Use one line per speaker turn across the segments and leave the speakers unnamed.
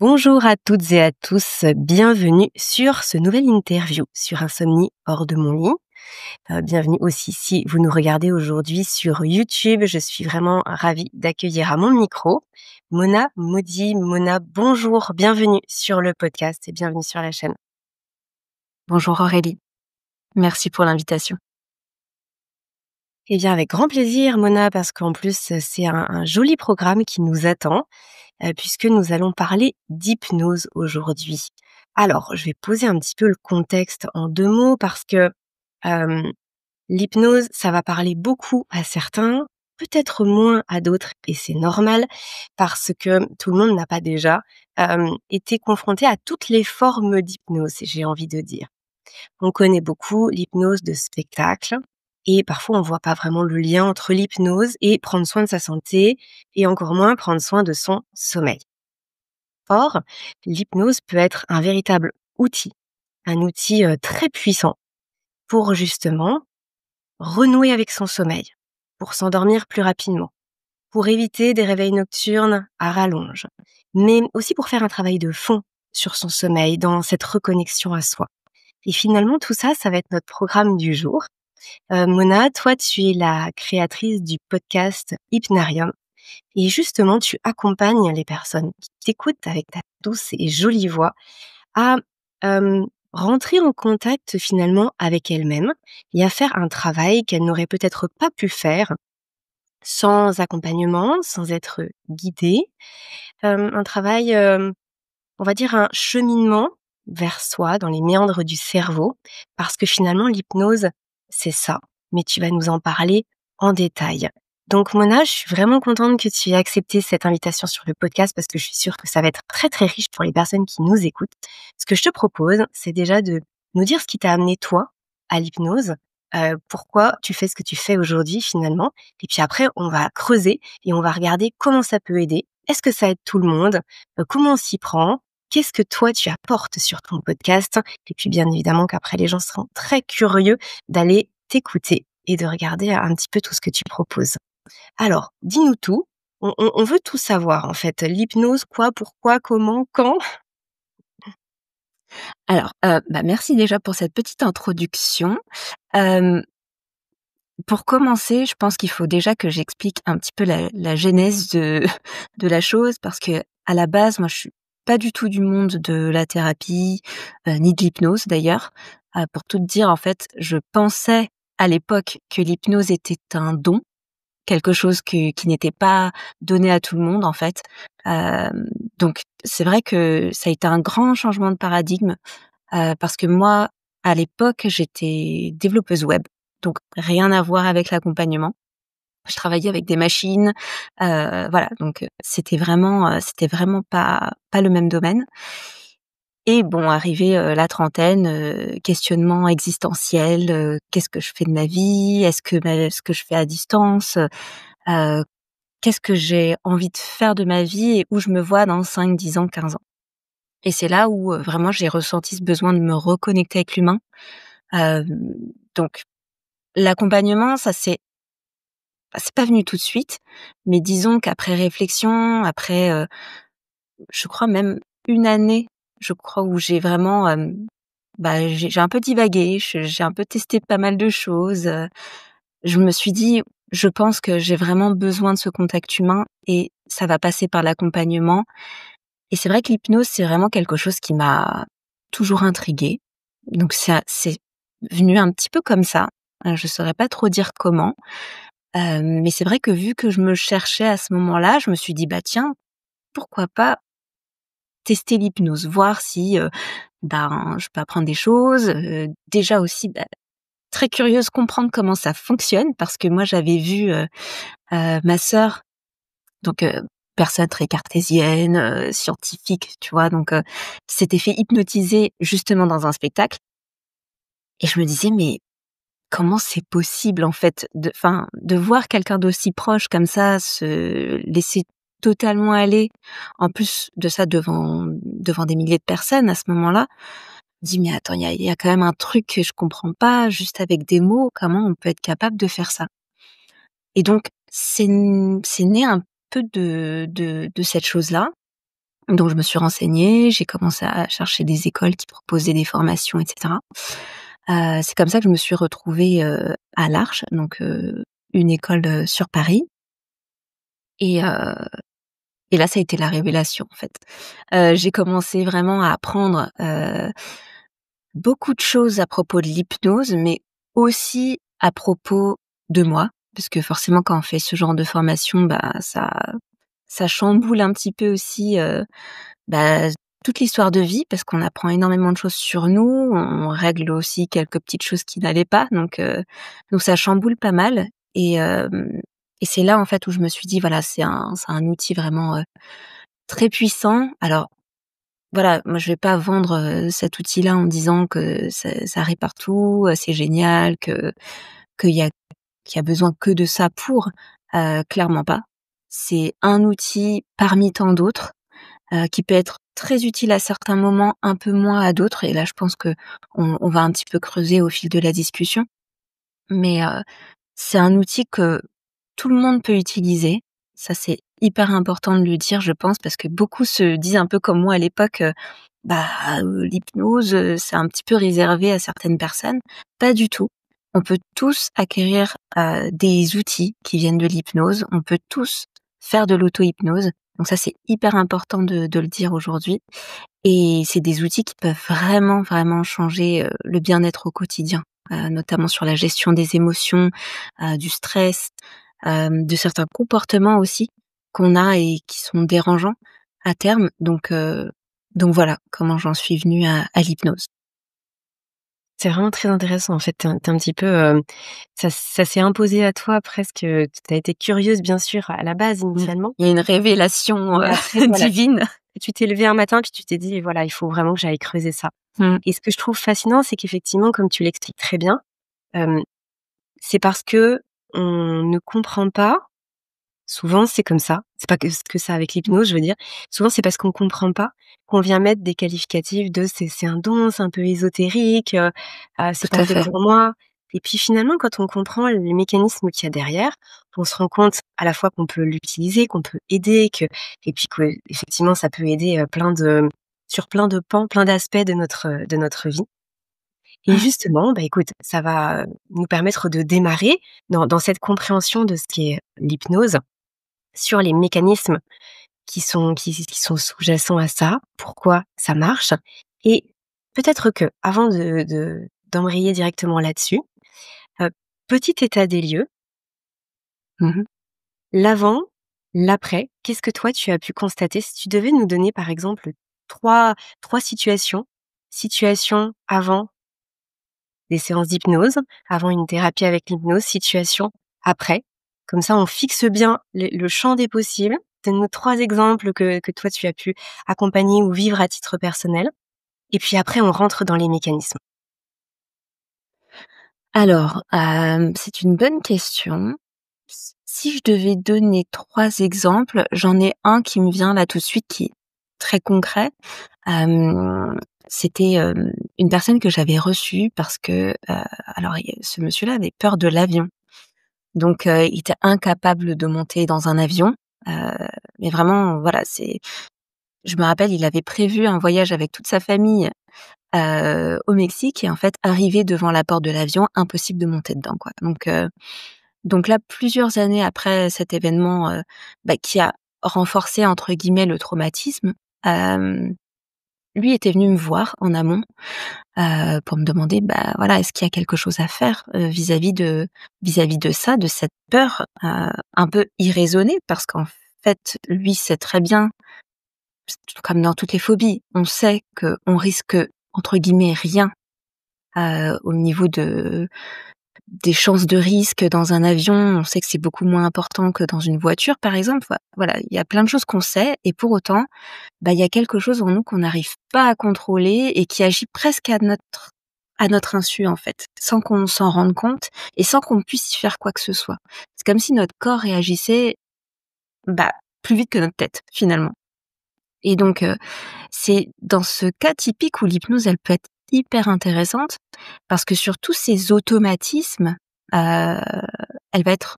Bonjour à toutes et à tous, bienvenue sur ce nouvel interview sur Insomnie hors de mon lit. Bienvenue aussi si vous nous regardez aujourd'hui sur YouTube. Je suis vraiment ravie d'accueillir à mon micro Mona Maudit. Mona, bonjour, bienvenue sur le podcast et bienvenue sur la chaîne.
Bonjour Aurélie, merci pour l'invitation.
Eh bien, avec grand plaisir, Mona, parce qu'en plus, c'est un joli programme qui nous attend, puisque nous allons parler d'hypnose aujourd'hui. Alors, je vais poser un petit peu le contexte en 2 mots parce que, hem, l'hypnose, ça va parler beaucoup à certains, peut-être moins à d'autres et c'est normal parce que tout le monde n'a pas déjà, été confronté à toutes les formes d'hypnose, j'ai envie de dire. On connaît beaucoup l'hypnose de spectacle et parfois on voit pas vraiment le lien entre l'hypnose et prendre soin de sa santé et encore moins prendre soin de son sommeil. Or, l'hypnose peut être un véritable un outil très puissant pour justement renouer avec son sommeil, pour s'endormir plus rapidement, pour éviter des réveils nocturnes à rallonge, mais aussi pour faire un travail de fond sur son sommeil, dans cette reconnexion à soi. Et finalement, tout ça, ça va être notre programme du jour. Mona, toi, tu es la créatrice du podcast Hypnarium et justement, tu accompagnes les personnes qui t'écoutent avec ta douce et jolie voix à, rentrer en contact finalement avec elles-mêmes et à faire un travail qu'elles n'auraient peut-être pas pu faire sans accompagnement, sans être guidées. Un travail, on va dire un cheminement vers soi, dans les méandres du cerveau, parce que finalement l'hypnose, c'est ça. Mais tu vas nous en parler en détail. Donc Mona, je suis vraiment contente que tu aies accepté cette invitation sur le podcast parce que je suis sûre que ça va être très très riche pour les personnes qui nous écoutent. Ce que je te propose, c'est déjà de nous dire ce qui t'a amené toi à l'hypnose, pourquoi tu fais ce que tu fais aujourd'hui finalement, et puis après on va creuser et on va regarder comment ça peut aider. Est-ce que ça aide tout le monde? Comment on s'y prend? Qu'est-ce que toi tu apportes sur ton podcast? Et puis bien évidemment qu'après les gens seront très curieux d'aller t'écouter et de regarder un petit peu tout ce que tu proposes. Alors, dis-nous tout. On veut tout savoir en fait. L'hypnose, quoi, pourquoi, comment, quand?
Alors, merci déjà pour cette petite introduction. Hem, pour commencer, je pense qu'il faut déjà que j'explique un petit peu la genèse de de la chose parce que à la base, moi, je suis pas du tout du monde de la thérapie, ni de l'hypnose d'ailleurs. Pour tout te dire, en fait, je pensais à l'époque que l'hypnose était un don. Quelque chose qui n'était pas donné à tout le monde, en fait. Donc c'est vrai que ça a été un grand changement de paradigme, parce que moi, à l'époque, j'étais développeuse web, donc rien à voir avec l'accompagnement. Je travaillais avec des machines, voilà, donc c'était vraiment pas le même domaine et bon, arrivé, la trentaine, questionnement existentiel, qu'est-ce que je fais de ma vie? Est-ce que je fais à distance? Heu, qu'est-ce que j'ai envie de faire de ma vie et où je me vois dans 5, 10 ans, 15 ans. Et c'est là où, vraiment j'ai ressenti ce besoin de me reconnecter avec l'humain. Hem, donc l'accompagnement, c'est pas venu tout de suite, mais disons qu'après réflexion, après, je crois même une année, je crois où j'ai vraiment, j'ai un peu divagué, j'ai un peu testé pas mal de choses, je me suis dit: «Je pense que j'ai vraiment besoin de ce contact humain et ça va passer par l'accompagnement». Et c'est vrai que l'hypnose, c'est vraiment quelque chose qui m'a toujours intriguée. Donc ça c'est venu un petit peu comme ça, je saurais pas trop dire comment, mais c'est vrai que vu que je me cherchais à ce moment-là, je me suis dit: «Bah tiens, pourquoi pas tester l'hypnose?» voir si, je peux apprendre des choses, déjà aussi, très curieuse, comprendre comment ça fonctionne parce que moi j'avais vu, ma sœur, donc personne très cartésienne, scientifique, tu vois? Donc s'était fait hypnotiser justement dans un spectacle et je me disais: «Mais comment c'est possible en fait de voir quelqu'un d'aussi proche comme ça se laisser totalement aller, en plus de ça devant des milliers de personnes à ce moment-là?» Je me dis: «Mais attends, il y a quand même un truc que je comprends pas, juste avec des mots, comment on peut être capable de faire ça?» Et donc c'est né un peu de cette chose-là. Donc je me suis renseignée, j'ai commencé à chercher des écoles qui proposaient des formations et cetera. C'est comme ça que je me suis retrouvée, à l'Arche, donc une école, sur Paris et heu et là, ça a été la révélation, en fait. J'ai commencé vraiment à apprendre, beaucoup de choses à propos de l'hypnose, mais aussi à propos de moi. Parce que forcément, quand on fait ce genre de formation, bah, ça chamboule un petit peu aussi, bah, toute l'histoire de vie, parce qu'on apprend énormément de choses sur nous, on règle aussi quelques petites choses qui n'allaient pas, donc ça chamboule pas mal et c'est là, en fait, où je me suis dit: «Voilà, c'est un outil vraiment, très puissant». Alors voilà, moi je vais pas vendre, cet outil-là en disant que ça répare tout, c'est génial, qu'il y a qu'il y a besoin que de ça pour, clairement pas. C'est un outil parmi tant d'autres, qui peut être très utile à certains moments, un peu moins à d'autres et là je pense qu'on va un petit peu creuser au fil de la discussion. Mais, c'est un outil que tout le monde peut utiliser. Ça, c'est hyper important de le dire, je pense, parce que beaucoup se disent un peu comme moi à l'époque, bah, l'hypnose, c'est un petit peu réservé à certaines personnes. Pas du tout. On peut tous acquérir, des outils qui viennent de l'hypnose. On peut tous faire de l'auto-hypnose. Donc ça, c'est hyper important de le dire aujourd'hui et c'est des outils qui peuvent vraiment, vraiment changer, le bien-être au quotidien, notamment sur la gestion des émotions, du stress, de certains comportements aussi qu'on a et qui sont dérangeants à terme. Donc voilà comment j'en suis venue à l'hypnose.
C'est vraiment très intéressant en fait, tu es un petit peu, ça s'est imposé à toi presque, tu as été curieuse bien sûr à la base
Mmh.
initialement,
Il y a une révélation,
mais après voilà,
divine.
tu t'es levée un matin puis tu t'es dit: «Voilà, il faut vraiment que j'aille creuser ça».
Mmh.
Et ce que je trouve fascinant, c'est qu'effectivement comme tu l'expliques très bien, hem, c'est parce qu'on ne comprend pas. Souvent, c'est comme ça. C'est pas que ça avec l'hypnose, je veux dire. Souvent, c'est parce qu'on comprend pas qu'on vient mettre des qualificatifs de c'est un don, c'est un peu ésotérique, c'est
Tout
pas
à
fait
fait.
pour moi. Et puis finalement, quand on comprend les mécanismes qu'il y a derrière, on se rend compte à la fois qu'on peut l'utiliser, qu'on peut aider, et puis que effectivement, ça peut aider sur plein de pans, plein d'aspects de notre vie. Et
Mmh.
justement, bah écoute, ça va nous permettre de démarrer dans cette compréhension de ce qu'est l'hypnose sur les mécanismes qui sont sous-jacents à ça, pourquoi ça marche et peut-être que avant d'embrayer directement là-dessus, heu, petit état des lieux,
Mmh.
l'avant, l'après, qu'est-ce que toi tu as pu constater? Si tu devais nous donner par exemple trois situations, situation avant des séances d'hypnose, avant une thérapie avec l'hypnose, situation après. Comme ça, on fixe bien le champ des possibles. Donne-nous 3 exemples que toi tu as pu accompagner ou vivre à titre personnel. Et puis après, on rentre dans les mécanismes.
Alors, c'est une bonne question. Si je devais donner 3 exemples, j'en ai un qui me vient là tout de suite qui est très concret. Hem, C'était, une personne que j'avais reçue parce que, alors ce monsieur-là avait peur de l'avion. Donc, il était incapable de monter dans un avion, heu, mais vraiment voilà, je me rappelle, il avait prévu un voyage avec toute sa famille, au Mexique et en fait, arrivé devant la porte de l'avion, impossible de monter dedans, quoi. Donc là, plusieurs années après cet événement, bah, qui a «renforcé» entre guillemets le traumatisme, hem, lui était venu me voir en amont, pour me demander, bah, voilà, est-ce qu'il y a quelque chose à faire, vis-à-vis de ça, de cette peur, un peu irraisonnée parce qu'en fait, lui sait très bien, comme dans toutes les phobies, on sait qu'on risque entre guillemets «rien», au niveau des chances de risque dans un avion. On sait que c'est beaucoup moins important que dans une voiture, par exemple. Voilà, il y a plein de choses qu'on sait et pour autant, bah, il y a quelque chose en nous qu'on n'arrive pas à contrôler et qui agit presque à notre insu, en fait, sans qu'on s'en rende compte et sans qu'on puisse y faire quoi que ce soit. C'est comme si notre corps réagissait, bah, plus vite que notre tête, finalement. Et donc, c'est dans ce cas typique où l'hypnose, elle peut être hyper intéressante parce que sur tous ces automatismes, heu, elle va être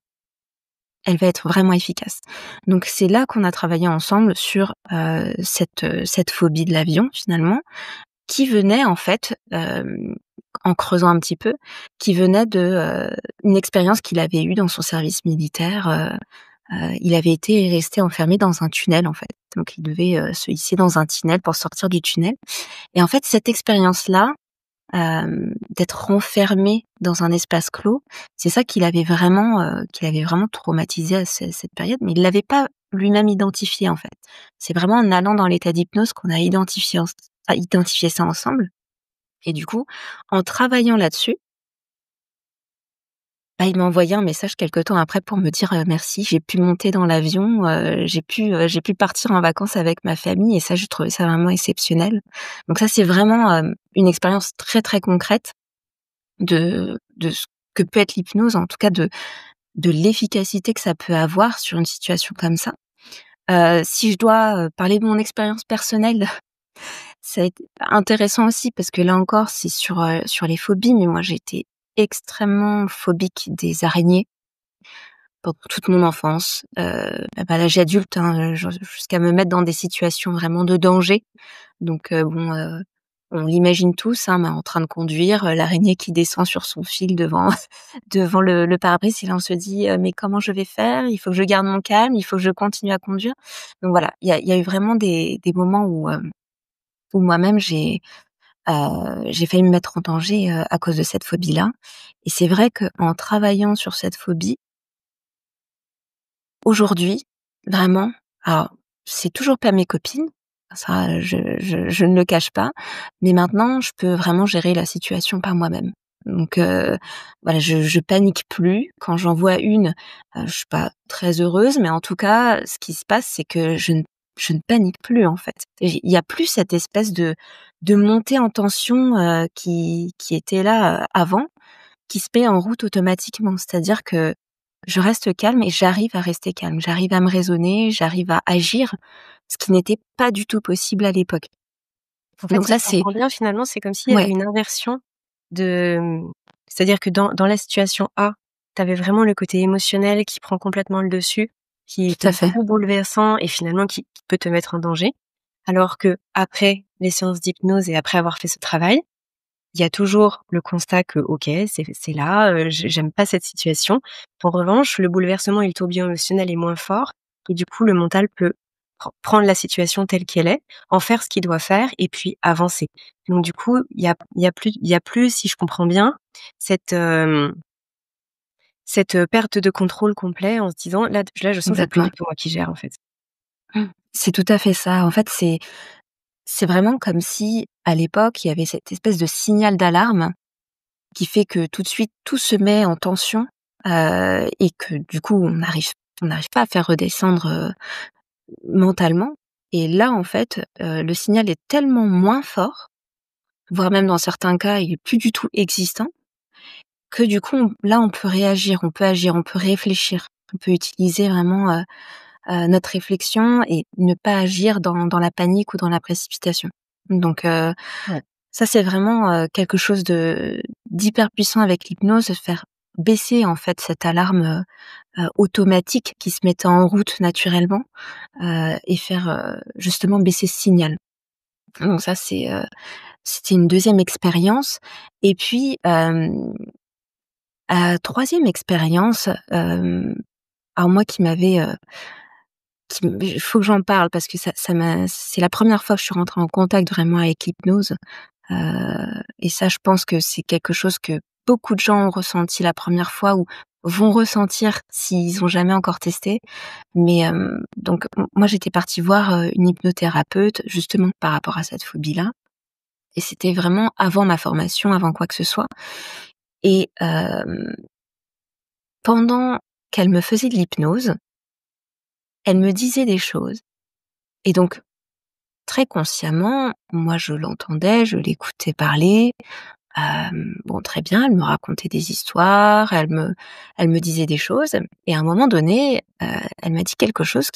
elle va être vraiment efficace. Donc c'est là qu'on a travaillé ensemble sur, cette phobie de l'avion finalement, qui venait en fait, en creusant un petit peu, qui venait de, une expérience qu'il avait eue dans son service militaire. Il avait été resté enfermé dans un tunnel en fait. Donc il devait, se hisser dans un tunnel pour sortir du tunnel et en fait cette expérience-là, d'être renfermé dans un espace clos, c'est ça qu'il avait vraiment traumatisé à cette période, mais il l'avait pas lui-même identifié, en fait. C'est vraiment en allant dans l'état d'hypnose qu'on a identifié ça ensemble et du coup, en travaillant là-dessus, bah, il m'a envoyé un message quelque temps après pour me dire, «Merci, j'ai pu monter dans l'avion, j'ai pu partir en vacances avec ma famille» et ça, j'ai trouvé ça vraiment exceptionnel. Donc ça, c'est vraiment, une expérience très, très concrète de ce que peut être l'hypnose, en tout cas de l'efficacité que ça peut avoir sur une situation comme ça. Si je dois, parler de mon expérience personnelle, ça a été intéressant aussi parce que là encore, c'est sur les phobies, mais moi j'ai été extrêmement phobique des araignées pendant toute mon enfance, même à l'âge adulte, hein, jusqu'à me mettre dans des situations vraiment de danger. Donc on l'imagine tous, hein, mais en train de conduire, l'araignée qui descend sur son fil devant devant le pare-brise et là on se dit: «Mais comment je vais faire? Il faut que je garde mon calme, il faut que je continue à conduire». Donc voilà, il y a eu vraiment des moments où moi-même j'ai failli me mettre en danger, à cause de cette phobie-là et c'est vrai qu'en travaillant sur cette phobie, aujourd'hui, vraiment, alors c'est toujours pas mes copines, ça je ne le cache pas, mais maintenant je peux vraiment gérer la situation par moi-même. Donc voilà, je panique plus. Quand j'en vois une, je suis pas très heureuse, mais en tout cas, ce qui se passe, c'est que je ne panique plus, en fait. Il y a plus cette espèce de montée en tension, qui était là, avant, qui se met en route automatiquement. C'est-à-dire que je reste calme et j'arrive à rester calme. J'arrive à me raisonner, j'arrive à agir, ce qui n'était pas du tout possible à l'époque.
En fait,
Donc
si
ça,
je
c'est
comprends bien, finalement, c'est comme s'il y avait
ouais,
une inversion de, c'est-à-dire que dans la situation A, tu avais vraiment le côté émotionnel qui prend complètement le dessus, qui est
tout à fait.
beaucoup bouleversant et finalement qui peut te mettre en danger. Alors qu'après les séances d'hypnose et après avoir fait ce travail, il y a toujours le constat que OK, c'est là, j'aime pas cette situation. En revanche, le bouleversement et le tourbillon émotionnel est moins fort et du coup, le mental peut prendre la situation telle qu'elle est, en faire ce qu'il doit faire et puis avancer. Donc du coup, il y a plus, si je comprends bien, cette, perte de contrôle complet en se disant: «Là, je sens que c'est plus
Complètement.
du tout moi qui gère, en fait».
C'est tout à fait ça. En fait, c'est vraiment comme si, à l'époque, il y avait cette espèce de signal d'alarme qui fait que tout de suite tout se met en tension, et que du coup on n'arrive pas à faire redescendre, mentalement et là, en fait, le signal est tellement moins fort, voire même dans certains cas, il est plus du tout existant, que du coup on peut réagir, on peut agir, on peut réfléchir. On peut utiliser vraiment, notre réflexion et ne pas agir dans la panique ou dans la précipitation. Donc
Ouais.
ça, c'est vraiment, quelque chose de d'hyper puissant avec l'hypnose, de faire baisser, en fait, cette alarme, automatique qui se mettait en route naturellement, et faire, justement baisser ce signal. Donc ça, c'était une deuxième expérience et puis, 3e expérience, alors moi qui m'avait, il faut que j'en parle parce que c'est la première fois que je suis rentrée en contact vraiment avec l'hypnose. Et ça, je pense que c'est quelque chose que beaucoup de gens ont ressenti la première fois ou vont ressentir s'ils ont jamais encore testé. Mais donc moi, j'étais partie voir, une hypnothérapeute justement par rapport à cette phobie-là et c'était vraiment avant ma formation, avant quoi que ce soit et pendant qu'elle me faisait de l'hypnose, elle me disait des choses et donc très consciemment, moi, je l'entendais, je l'écoutais parler. Bon, très bien, elle me racontait des histoires, elle me disait des choses et à un moment donné, elle m'a dit quelque chose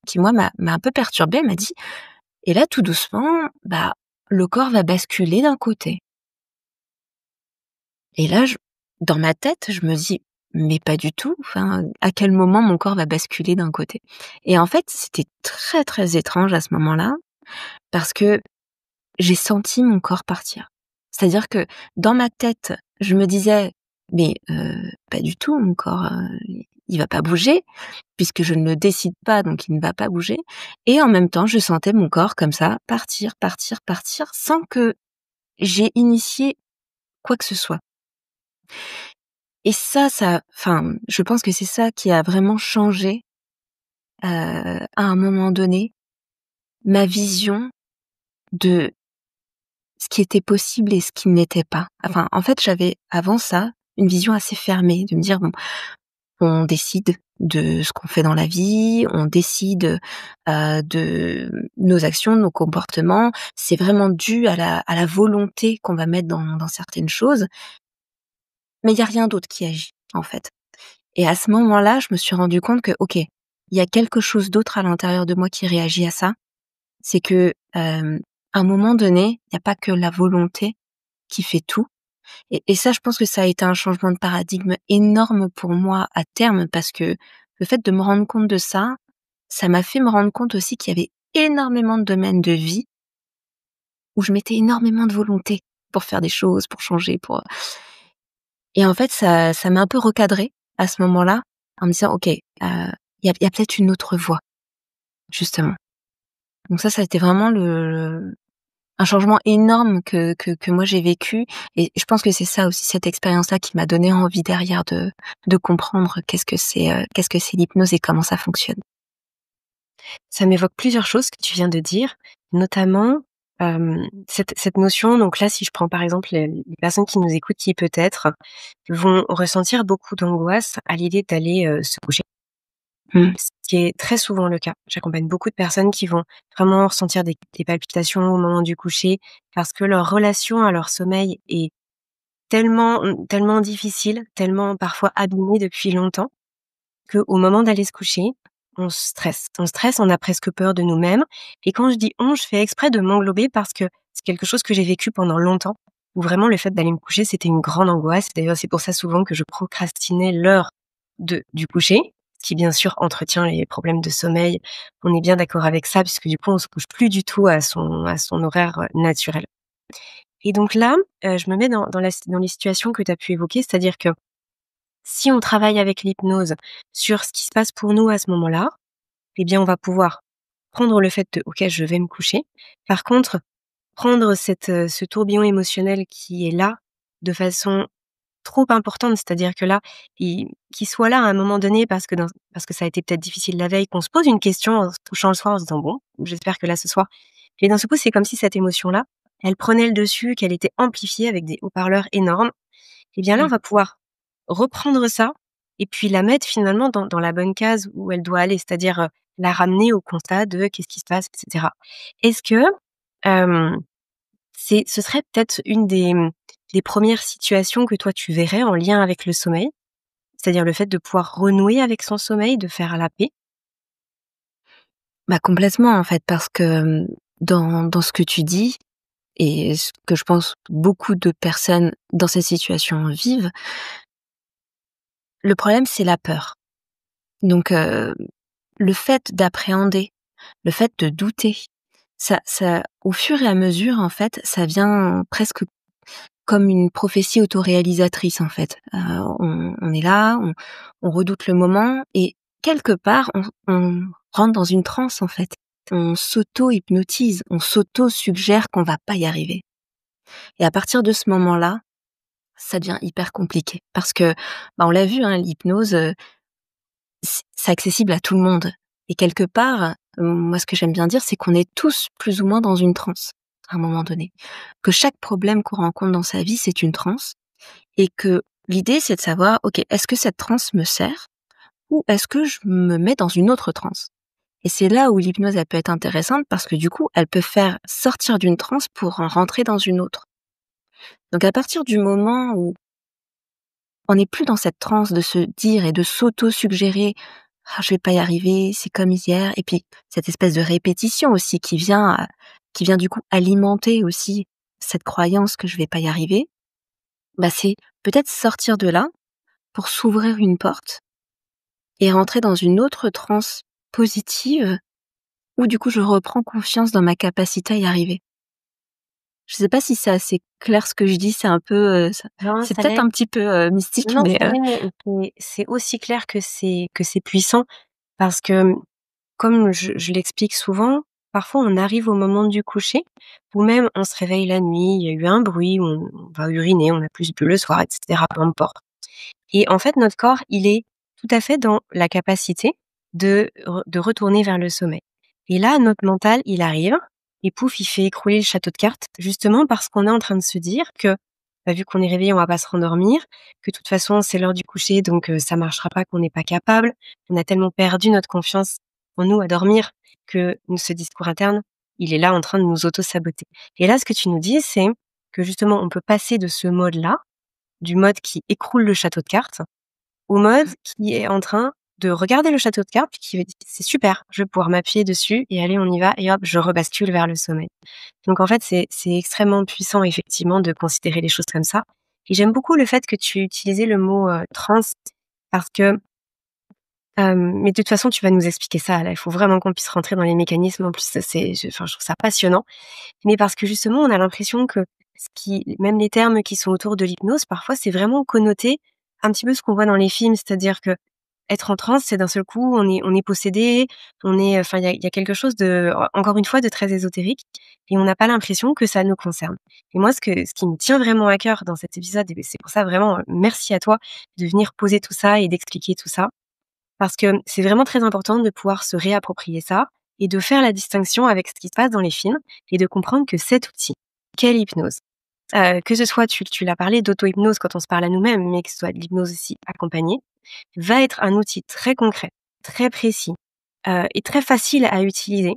qui moi m'a un peu perturbée. Elle m'a dit: «Et là, tout doucement, bah, le corps va basculer d'un côté» et là, je dans ma tête, je me dis: mais pas du tout. Enfin, à quel moment mon corps va basculer d'un côté? Et en fait, c'était très, très étrange à ce moment-là, parce que j'ai senti mon corps partir. C'est-à-dire que dans ma tête, je me disais: «Mais pas du tout, mon corps, il va pas bouger puisque je ne le décide pas, donc il ne va pas bouger», et en même temps, je sentais mon corps comme ça partir, partir, partir sans que j'ai initié quoi que ce soit. Et enfin, je pense que c'est ça qui a vraiment changé, à un moment donné, ma vision de ce qui était possible et ce qui ne l'était pas. Enfin, en fait, j'avais avant ça une vision assez fermée, de me dire: «Bon, on décide de ce qu'on fait dans la vie, on décide, de nos actions, de nos comportements. C'est vraiment dû à la volonté qu'on va mettre dans certaines choses, mais il y a rien d'autre qui agit, en fait». Et à ce moment-là, je me suis rendu compte que, OK, il y a quelque chose d'autre à l'intérieur de moi qui réagit à ça. C'est que, à un moment donné, il y a pas que la volonté qui fait tout. Et ça, je pense que ça a été un changement de paradigme énorme pour moi à terme, parce que le fait de me rendre compte de ça, ça m'a fait me rendre compte aussi qu'il y avait énormément de domaines de vie où je mettais énormément de volonté pour faire des choses, pour changer, et en fait, ça m'a un peu recadrée à ce moment-là, en me disant: «OK, il y a peut-être une autre voie, justement». Donc ça a été vraiment un changement énorme que moi j'ai vécu, et je pense que c'est ça aussi, cette expérience-là, qui m'a donné envie derrière de comprendre qu'est-ce que c'est l'hypnose et comment ça fonctionne.
Ça m'évoque plusieurs choses que tu viens de dire, notamment, cette notion, donc là, si je prends par exemple les personnes qui nous écoutent, qui peut-être vont ressentir beaucoup d'angoisse à l'idée d'aller, se coucher.
Mmh.
Ce qui est très souvent le cas. J'accompagne beaucoup de personnes qui vont vraiment ressentir des palpitations au moment du coucher, parce que leur relation à leur sommeil est tellement difficile, tellement parfois abîmée depuis longtemps, qu'au moment d'aller se coucher, on stresse. On stresse, on a presque peur de nous-mêmes, et quand je dis «on», je fais exprès de m'englober parce que c'est quelque chose que j'ai vécu pendant longtemps, où vraiment le fait d'aller me coucher, c'était une grande angoisse. D'ailleurs, c'est pour ça souvent que je procrastinais l'heure de du coucher, ce qui bien sûr entretient les problèmes de sommeil. On est bien d'accord avec ça, puisque du coup, on se couche plus du tout à son horaire, naturel. Et donc là, je me mets dans les situations que tu as pu évoquer, c'est-à-dire que si on travaille avec l'hypnose sur ce qui se passe pour nous à ce moment-là, eh bien, on va pouvoir prendre le fait de: «OK, je vais me coucher». Par contre, prendre ce tourbillon émotionnel qui est là, de façon trop importante, c'est-à-dire que là, qu'il soit là à un moment donné parce que ça a été peut-être difficile la veille, qu'on se pose une question en se couchant le soir en se disant: «Bon, j'espère que là, ce soir», et d'un seul coup, c'est comme si cette émotion-là, elle prenait le dessus, qu'elle était amplifiée avec des haut-parleurs énormes. Et bien là, on
Mmh.
va pouvoir reprendre ça et puis la mettre finalement dans la bonne case où elle doit aller, c'est-à-dire, la ramener au constat de qu'est-ce qui se passe, et cetera. Est-ce que, hem, ce serait peut-être une des 1res situations que toi tu verrais en lien avec le sommeil? C'est-à-dire le fait de pouvoir renouer avec son sommeil, de faire la paix?
Bah, complètement, en fait, parce que, dans ce que tu dis et ce que je pense beaucoup de personnes dans cette situation vivent, le problème, c'est la peur. Donc le fait d'appréhender, le fait de douter, ça au fur et à mesure, en fait, ça vient presque comme une prophétie autoréalisatrice, en fait. On est là, on redoute le moment, et quelque part, on rentre dans une transe, en fait. On s'auto-hypnotise, on s'auto-suggère qu'on va pas y arriver. Et à partir de ce moment-là, ça devient hyper compliqué parce que, bah, on l'a vu, hein, l'hypnose, c'est accessible à tout le monde, et quelque part, moi, ce que j'aime bien dire, c'est qu'on est tous plus ou moins dans une transe, à un moment donné. Que chaque problème qu'on rencontre dans sa vie, c'est une transe, et que l'idée, c'est de savoir: «OK, est-ce que cette transe me sert ou est-ce que je me mets dans une autre transe?» Et c'est là où l'hypnose, elle peut être intéressante parce que du coup, elle peut faire sortir d'une transe pour en rentrer dans une autre. Donc à partir du moment où on n'est plus dans cette transe de se dire et de s'auto-suggérer: «Ah, je vais pas y arriver, c'est comme hier», et puis cette espèce de répétition aussi qui vient du coup alimenter aussi cette croyance que je vais pas y arriver, bah, c'est peut-être sortir de là pour s'ouvrir une porte et rentrer dans une autre transe positive où du coup je reprends confiance dans ma capacité à y arriver. Je sais pas si c'est assez clair ce que je dis, c'est un peu,
Non,
c'est
ça
peut-être
l'est.
un petit peu, mystique,
Non,
mais
ça l'est, mais c'est aussi clair que c'est puissant parce que, comme je l'explique souvent, parfois on arrive au moment du coucher ou même on se réveille la nuit, il y a eu un bruit, on va uriner, on a plus bu le soir et cetera, peu importe. Et en fait, notre corps, il est tout à fait dans la capacité de retourner vers le sommeil. Et là, notre mental, il arrive et pouf, il fait écrouler le château de cartes, justement parce qu'on est en train de se dire que, bah, vu qu'on est réveillé, on va pas se rendormir, que de toute façon, c'est l'heure du coucher, donc ça marchera pas, qu'on n'est pas capable. On a tellement perdu notre confiance en nous à dormir que ce discours interne, il est là en train de nous auto-saboter. Et là, ce que tu nous dis, c'est que justement, on peut passer de ce mode-là, du mode qui écroule le château de cartes, au mode qui est en train de regarder le château de cartes, puis qui va dire: «C'est super, je vais pouvoir m'appuyer dessus et allez, on y va» et hop, je rebascule vers le sommeil. Donc en fait, c'est extrêmement puissant effectivement de considérer les choses comme ça et j'aime beaucoup le fait que tu utilisais le mot, transe parce que, mais de toute façon, tu vas nous expliquer ça là, il faut vraiment qu'on puisse rentrer dans les mécanismes. En plus, ça je trouve ça passionnant. Mais parce que justement, on a l'impression que même les termes qui sont autour de l'hypnose, parfois, c'est vraiment connoté un petit peu ce qu'on voit dans les films. C'est-à-dire que être en transe, c'est d'un seul coup, on est possédé, enfin, il y a quelque chose de, encore une fois, de très ésotérique et on n'a pas l'impression que ça nous concerne. Et moi, ce qui me tient vraiment à cœur dans cet épisode, et beh, c'est pour ça vraiment, merci à toi de venir poser tout ça et d'expliquer tout ça. Parce que c'est vraiment très important de pouvoir se réapproprier ça et de faire la distinction avec ce qui se passe dans les films et de comprendre que cet outil, quelle hypnose, que ce soit, tu l'as parlé d'auto-hypnose quand on se parle à nous-mêmes, mais que ce soit de l'hypnose aussi accompagnée, va être un outil très concret, très précis, et très facile à utiliser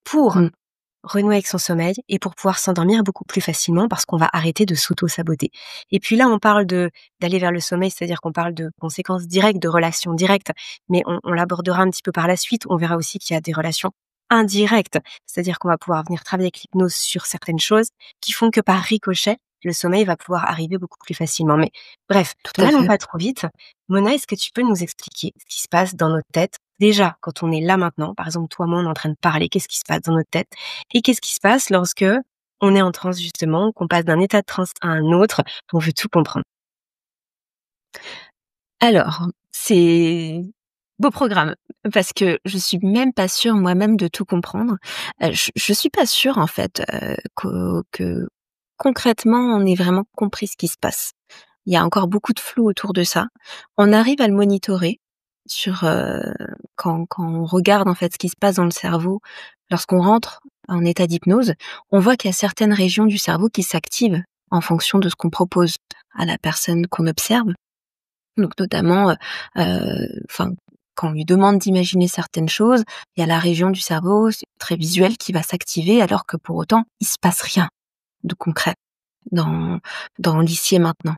pour
mmh,
renouer avec son sommeil et pour pouvoir s'endormir beaucoup plus facilement parce qu'on va arrêter de s'auto-saboter. Et puis là, on parle d'aller vers le sommeil, c'est-à-dire qu'on parle de conséquences directes, de relations directes, mais on l'abordera un petit peu par la suite. On verra aussi qu'il y a des relations indirectes, c'est-à-dire qu'on va pouvoir venir travailler avec l'hypnose sur certaines choses qui font que par ricochet, le sommeil va pouvoir arriver beaucoup plus facilement. Mais bref,
tout à
n'allons
fait.
pas trop vite. Mona, est-ce que tu peux nous expliquer ce qui se passe dans notre tête? Déjà, quand on est là maintenant, par exemple, toi, moi, on est en train de parler, qu'est-ce qui se passe dans notre tête? Et qu'est-ce qui se passe lorsque on est en transe justement, qu'on passe d'un état de transe à un autre, on veut tout comprendre?
Alors, c'est beau programme, parce que je suis même pas sûre moi-même de tout comprendre. Je suis pas sûre en fait, que concrètement on ait vraiment compris ce qui se passe. Il y a encore beaucoup de flou autour de ça. On arrive à le monitorer sur, quand on regarde en fait ce qui se passe dans le cerveau lorsqu'on rentre en état d'hypnose, on voit qu'il y a certaines régions du cerveau qui s'activent en fonction de ce qu'on propose à la personne qu'on observe. Donc notamment, enfin, quand on lui demande d'imaginer certaines choses, il y a la région du cerveau très visuelle qui va s'activer alors que pour autant, il se passe rien de concret dans l'ici et maintenant.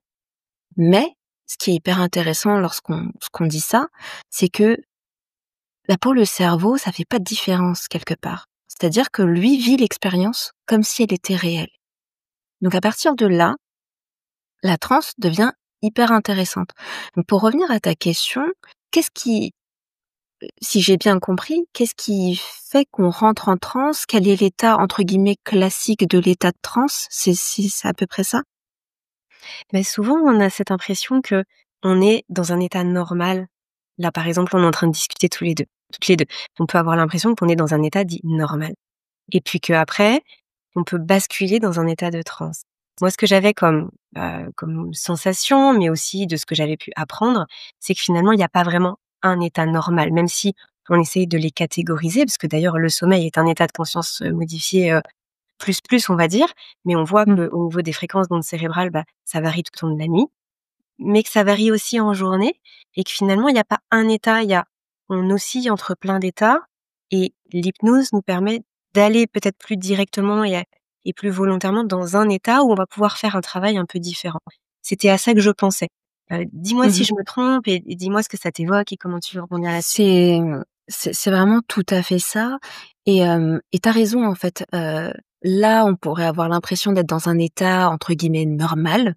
Mais ce qui est hyper intéressant lorsqu'on dit ça, c'est que, bah, pour le cerveau, ça fait pas de différence quelque part. C'est-à-dire que lui vit l'expérience comme si elle était réelle. Donc à partir de là, la transe devient hyper intéressante. Donc pour revenir à ta question, qu'est-ce qui si j'ai bien compris, qu'est-ce qui fait qu'on rentre en transe? Quel est l'état entre guillemets «classique» de l'état de transe? C'est à peu près ça?
Mais souvent, on a cette impression que on est dans un état normal. Là, par exemple, on est en train de discuter tous les 2, toutes les 2. On peut avoir l'impression qu'on est dans un état dit normal et puis qu'après, on peut basculer dans un état de transe. Moi, ce que j'avais comme sensation, mais aussi de ce que j'avais pu apprendre, c'est que finalement, il n'y a pas vraiment un état normal, même si on essaye de les catégoriser, parce que d'ailleurs, le sommeil est un état de conscience modifié plus, on va dire, mais on voit
Mmh.
qu'au niveau des fréquences d'ondes cérébrales, bah, ça varie tout au long de la nuit, mais que ça varie aussi en journée et que finalement, il n'y a pas un état, on oscille entre plein d'états et l'hypnose nous permet d'aller peut-être plus directement et plus volontairement dans un état où on va pouvoir faire un travail un peu différent. C'était à ça que je pensais. Dis-moi si
Mmh.
je me trompe et dis-moi ce que ça t'évoque et comment tu veux rebondir là-dessus.
C'est, c'est vraiment tout à fait ça et tu raison en fait, là, on pourrait avoir l'impression d'être dans un état entre guillemets «normal»,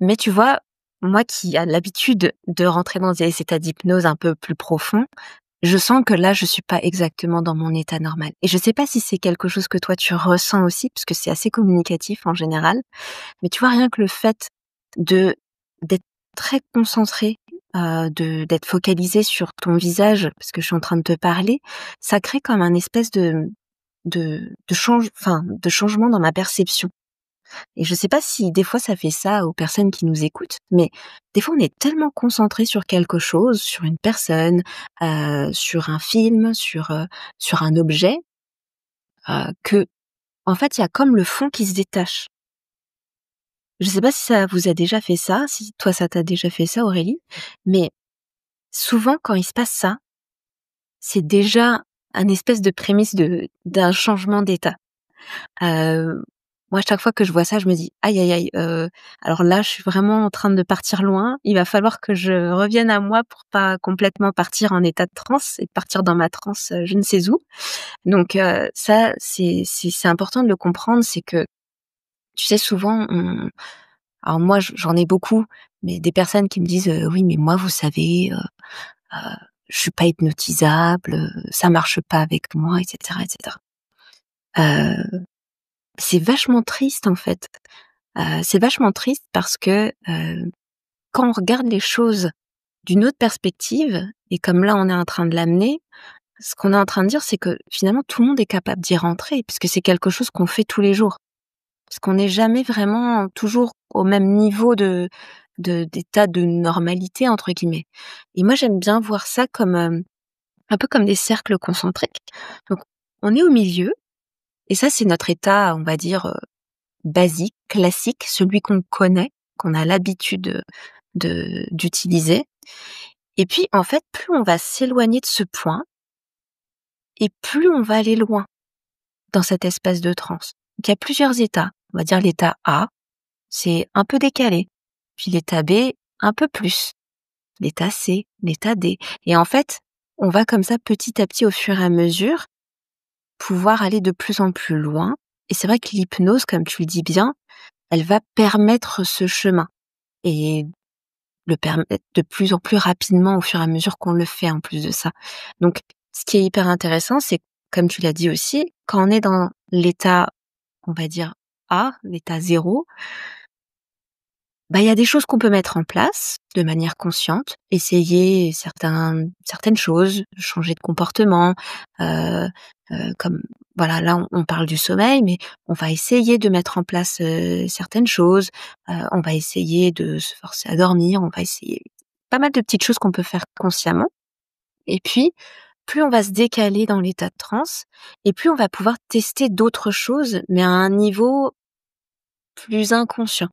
mais tu vois, moi qui a l'habitude de rentrer dans des états d'hypnose un peu plus profonds, je sens que là, je suis pas exactement dans mon état normal. Et je sais pas si c'est quelque chose que toi tu ressens aussi, parce que c'est assez communicatif en général. Mais tu vois, rien que le fait de d'être très concentré, d'être focalisé sur ton visage, parce que je suis en train de te parler, ça crée comme un espèce de changement dans ma perception. Et je sais pas si des fois ça fait ça aux personnes qui nous écoutent, mais des fois on est tellement concentré sur quelque chose, sur une personne, sur un film, sur un objet, que en fait il y a comme le fond qui se détache. Je sais pas si ça vous a déjà fait ça, si toi ça t'a déjà fait ça Aurélie, mais souvent quand il se passe ça, c'est déjà un espèce de prémisse d'un changement d'état. Heu, Moi, chaque fois que je vois ça, je me dis: «Aïe, aïe, aïe, alors là, je suis vraiment en train de partir loin. Il va falloir que je revienne à moi pour pas complètement partir en état de transe et partir dans ma transe, je ne sais où». Donc ça, c'est important de le comprendre. C'est que, tu sais, souvent, alors moi, j'en ai beaucoup, mais des personnes qui me disent: «Oui, mais moi, vous savez, je suis pas hypnotisable, ça marche pas avec moi» et cetera et cetera. C'est vachement triste, en fait. C'est vachement triste parce que, quand on regarde les choses d'une autre perspective et comme là, on est en train de l'amener, ce qu'on est en train de dire, c'est que finalement tout le monde est capable d'y rentrer puisque c'est quelque chose qu'on fait tous les jours. Parce qu'on n'est jamais vraiment toujours au même niveau d'état de «normalité» entre guillemets. Et moi, j'aime bien voir ça comme, un peu comme des cercles concentriques. Donc on est au milieu et ça, c'est notre état, on va dire, basique, classique, celui qu'on connaît, qu'on a l'habitude d'utiliser. Et puis, en fait, plus on va s'éloigner de ce point et plus on va aller loin dans cet espace de transe. Donc, il y a plusieurs états. On va dire l'état A, c'est un peu décalé. Puis l'état B, un peu plus. L'état C, l'état D. Et en fait, on va comme ça petit à petit, au fur et à mesure, pouvoir aller de plus en plus loin. Et c'est vrai que l'hypnose, comme tu le dis bien, elle va permettre ce chemin. Et le permettre de plus en plus rapidement au fur et à mesure qu'on le fait en plus de ça. Donc, ce qui est hyper intéressant, c'est comme tu l'as dit aussi, quand on est dans l'état, on va dire A, l'état zéro, bah, il y a des choses qu'on peut mettre en place de manière consciente, essayer certaines choses, changer de comportement, heu comme voilà, là on parle du sommeil, mais on va essayer de mettre en place, certaines choses, on va essayer de se forcer à dormir, on va essayer pas mal de petites choses qu'on peut faire consciemment et puis, plus on va se décaler dans l'état de transe et plus on va pouvoir tester d'autres choses, mais à un niveau plus inconscient.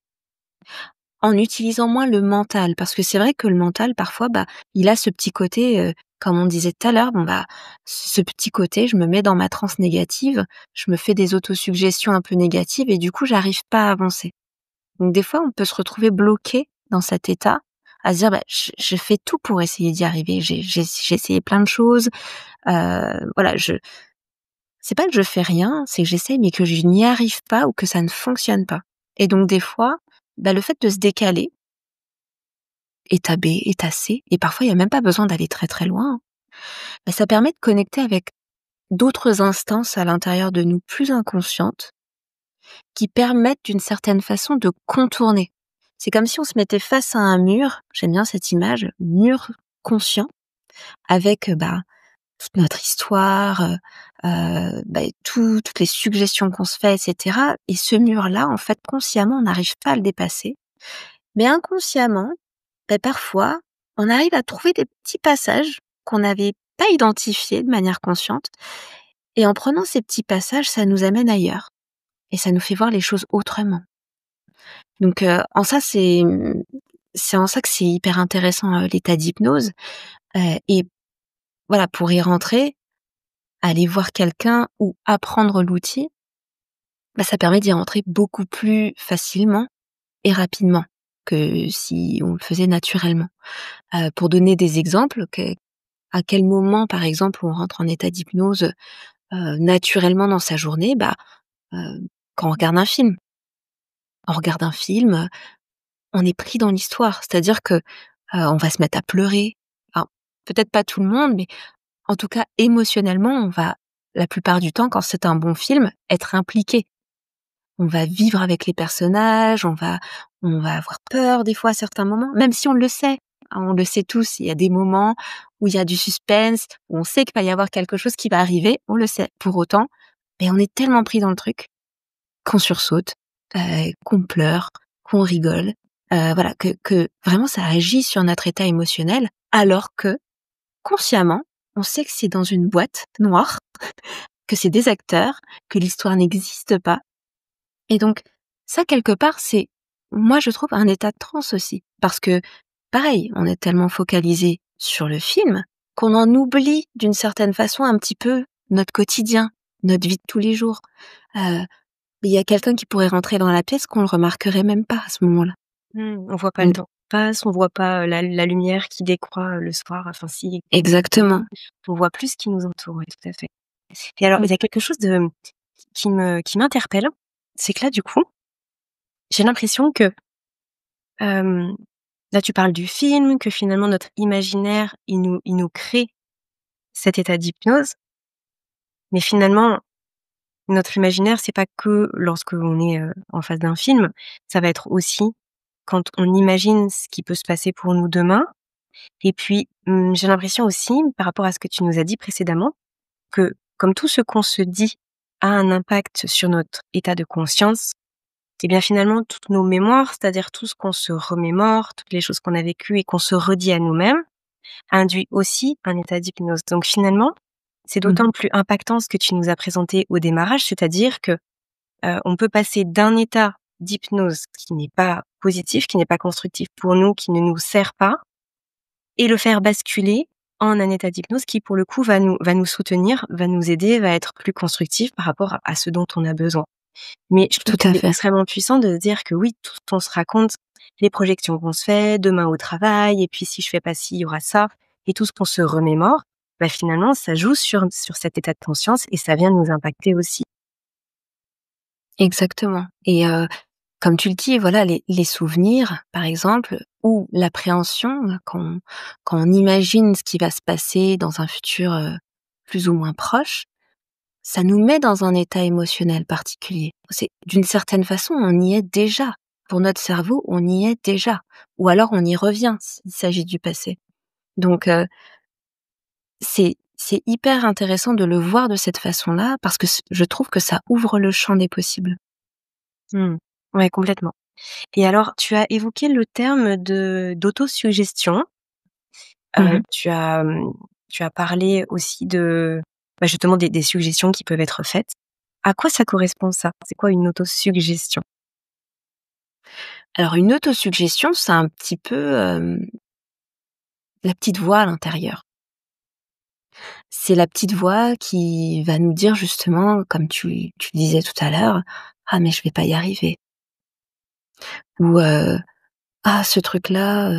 En utilisant moins le mental, parce que c'est vrai que le mental parfois, bah, il a ce petit côté, comme on disait tout à l'heure, bon bah, ce petit côté, je me mets dans ma transe négative, je me fais des autosuggestions un peu négatives et du coup, j'arrive pas à avancer. Donc des fois, on peut se retrouver bloqué dans cet état, à se dire: «Bah, je fais tout pour essayer d'y arriver. J'ai essayé plein de choses, voilà, je c'est pas que je fais rien, c'est que j'essaye mais que je n'y arrive pas ou que ça ne fonctionne pas». Et donc des fois, bah, le fait de se décaler état B, état C, et parfois il y a même pas besoin d'aller très très loin, hein. Bah, ça permet de connecter avec d'autres instances à l'intérieur de nous plus inconscientes, qui permettent d'une certaine façon de contourner. C'est comme si on se mettait face à un mur, j'aime bien cette image, mur conscient, avec bah, toute notre histoire, bah, toutes les suggestions qu'on se fait, etc. Et ce mur-là, en fait, consciemment, on n'arrive pas à le dépasser. Mais inconsciemment, beh, parfois, on arrive à trouver des petits passages qu'on n'avait pas identifiés de manière consciente et en prenant ces petits passages, ça nous amène ailleurs et ça nous fait voir les choses autrement. Donc en ça, c'est en ça que c'est hyper intéressant, l'état d'hypnose, et voilà, pour y rentrer, aller voir quelqu'un ou apprendre l'outil, bah, ça permet d'y rentrer beaucoup plus facilement et rapidement que si on le faisait naturellement. Pour donner des exemples, à quel moment, par exemple, on rentre en état d'hypnose, naturellement dans sa journée? Bah, quand on regarde un film. On regarde un film, on est pris dans l'histoire. C'est-à-dire que, on va se mettre à pleurer. Alors, peut-être pas tout le monde, mais en tout cas, émotionnellement, on va, la plupart du temps, quand c'est un bon film, être impliqué. On va vivre avec les personnages, on va avoir peur des fois à certains moments, même si on le sait. Hein, on le sait tous, il y a des moments où il y a du suspense, où on sait qu'il va y avoir quelque chose qui va arriver, on le sait. Pour autant, mais on est tellement pris dans le truc qu'on sursaute, qu'on pleure, qu'on rigole, voilà, que vraiment ça agit sur notre état émotionnel, alors que consciemment, on sait que c'est dans une boîte noire, que c'est des acteurs, que l'histoire n'existe pas. Et donc, ça, quelque part, c'est, moi, je trouve, un état de transe aussi. Parce que, pareil, on est tellement focalisé sur le film qu'on en oublie, d'une certaine façon, un petit peu notre quotidien, notre vie de tous les jours. Euh, il y a quelqu'un qui pourrait rentrer dans la pièce qu'on le remarquerait même pas à ce moment-là.
On voit pas le
Mm.
temps qui passe, on voit pas la lumière qui décroît le soir. Enfin, si,
Exactement.
on voit plus ce qui nous entoure. Oui, tout à fait. Et alors,
Mm.
il y a quelque chose qui m'interpelle, c'est que là, du coup, j'ai l'impression que là, tu parles du film, que finalement notre imaginaire, il nous crée cet état d'hypnose, mais finalement notre imaginaire, c'est pas que lorsque on est, en face d'un film, ça va être aussi quand on imagine ce qui peut se passer pour nous demain. Et puis, j'ai l'impression aussi, par rapport à ce que tu nous as dit précédemment, que comme tout ce qu'on se dit a un impact sur notre état de conscience, et bien finalement toutes nos mémoires, c'est-à-dire tout ce qu'on se remémore, toutes les choses qu'on a vécues et qu'on se redit à nous-mêmes, induit aussi un état d'hypnose. Donc finalement, c'est
Mhm.
d'autant plus impactant ce que tu nous as présenté au démarrage, c'est-à-dire que, on peut passer d'un état d'hypnose qui n'est pas positif, qui n'est pas constructif pour nous, qui ne nous sert pas, et le faire basculer en un état d'hypnose qui, pour le coup, va nous soutenir, va nous aider, va être plus constructif par rapport à ce dont on a besoin. Mais je trouve
Tout
que
à
c'est
fait.
extrêmement puissant de se dire que oui, tout ce qu'on se raconte, les projections qu'on se fait, demain au travail, et puis si je fais pas ci, il y aura ça, et tout ce qu'on se remémore, bah finalement, ça joue sur cet état de conscience et ça vient nous impacter aussi.
Exactement. Et comme tu le dis, voilà, les souvenirs, par exemple, ou l'appréhension, là, quand on imagine ce qui va se passer dans un futur plus ou moins proche, ça nous met dans un état émotionnel particulier. C'est, d'une certaine façon, on y est déjà. Pour notre cerveau, on y est déjà. Ou alors on y revient s'il s'agit du passé. Donc c'est hyper intéressant de le voir de cette façon-là parce que je trouve que ça ouvre le champ des possibles.
Mmh. Ouais, complètement. Et alors, tu as évoqué le terme de d'autosuggestion.
Mmh.
Tu as parlé aussi de, bah, justement des suggestions qui peuvent être faites. À quoi ça correspond ça? C'est quoi une autosuggestion?
Alors une autosuggestion, c'est un petit peu, la petite voix à l'intérieur. C'est la petite voix qui va nous dire justement, comme tu disais tout à l'heure: «Ah mais je vais pas y arriver» ou «Ah ce truc-là,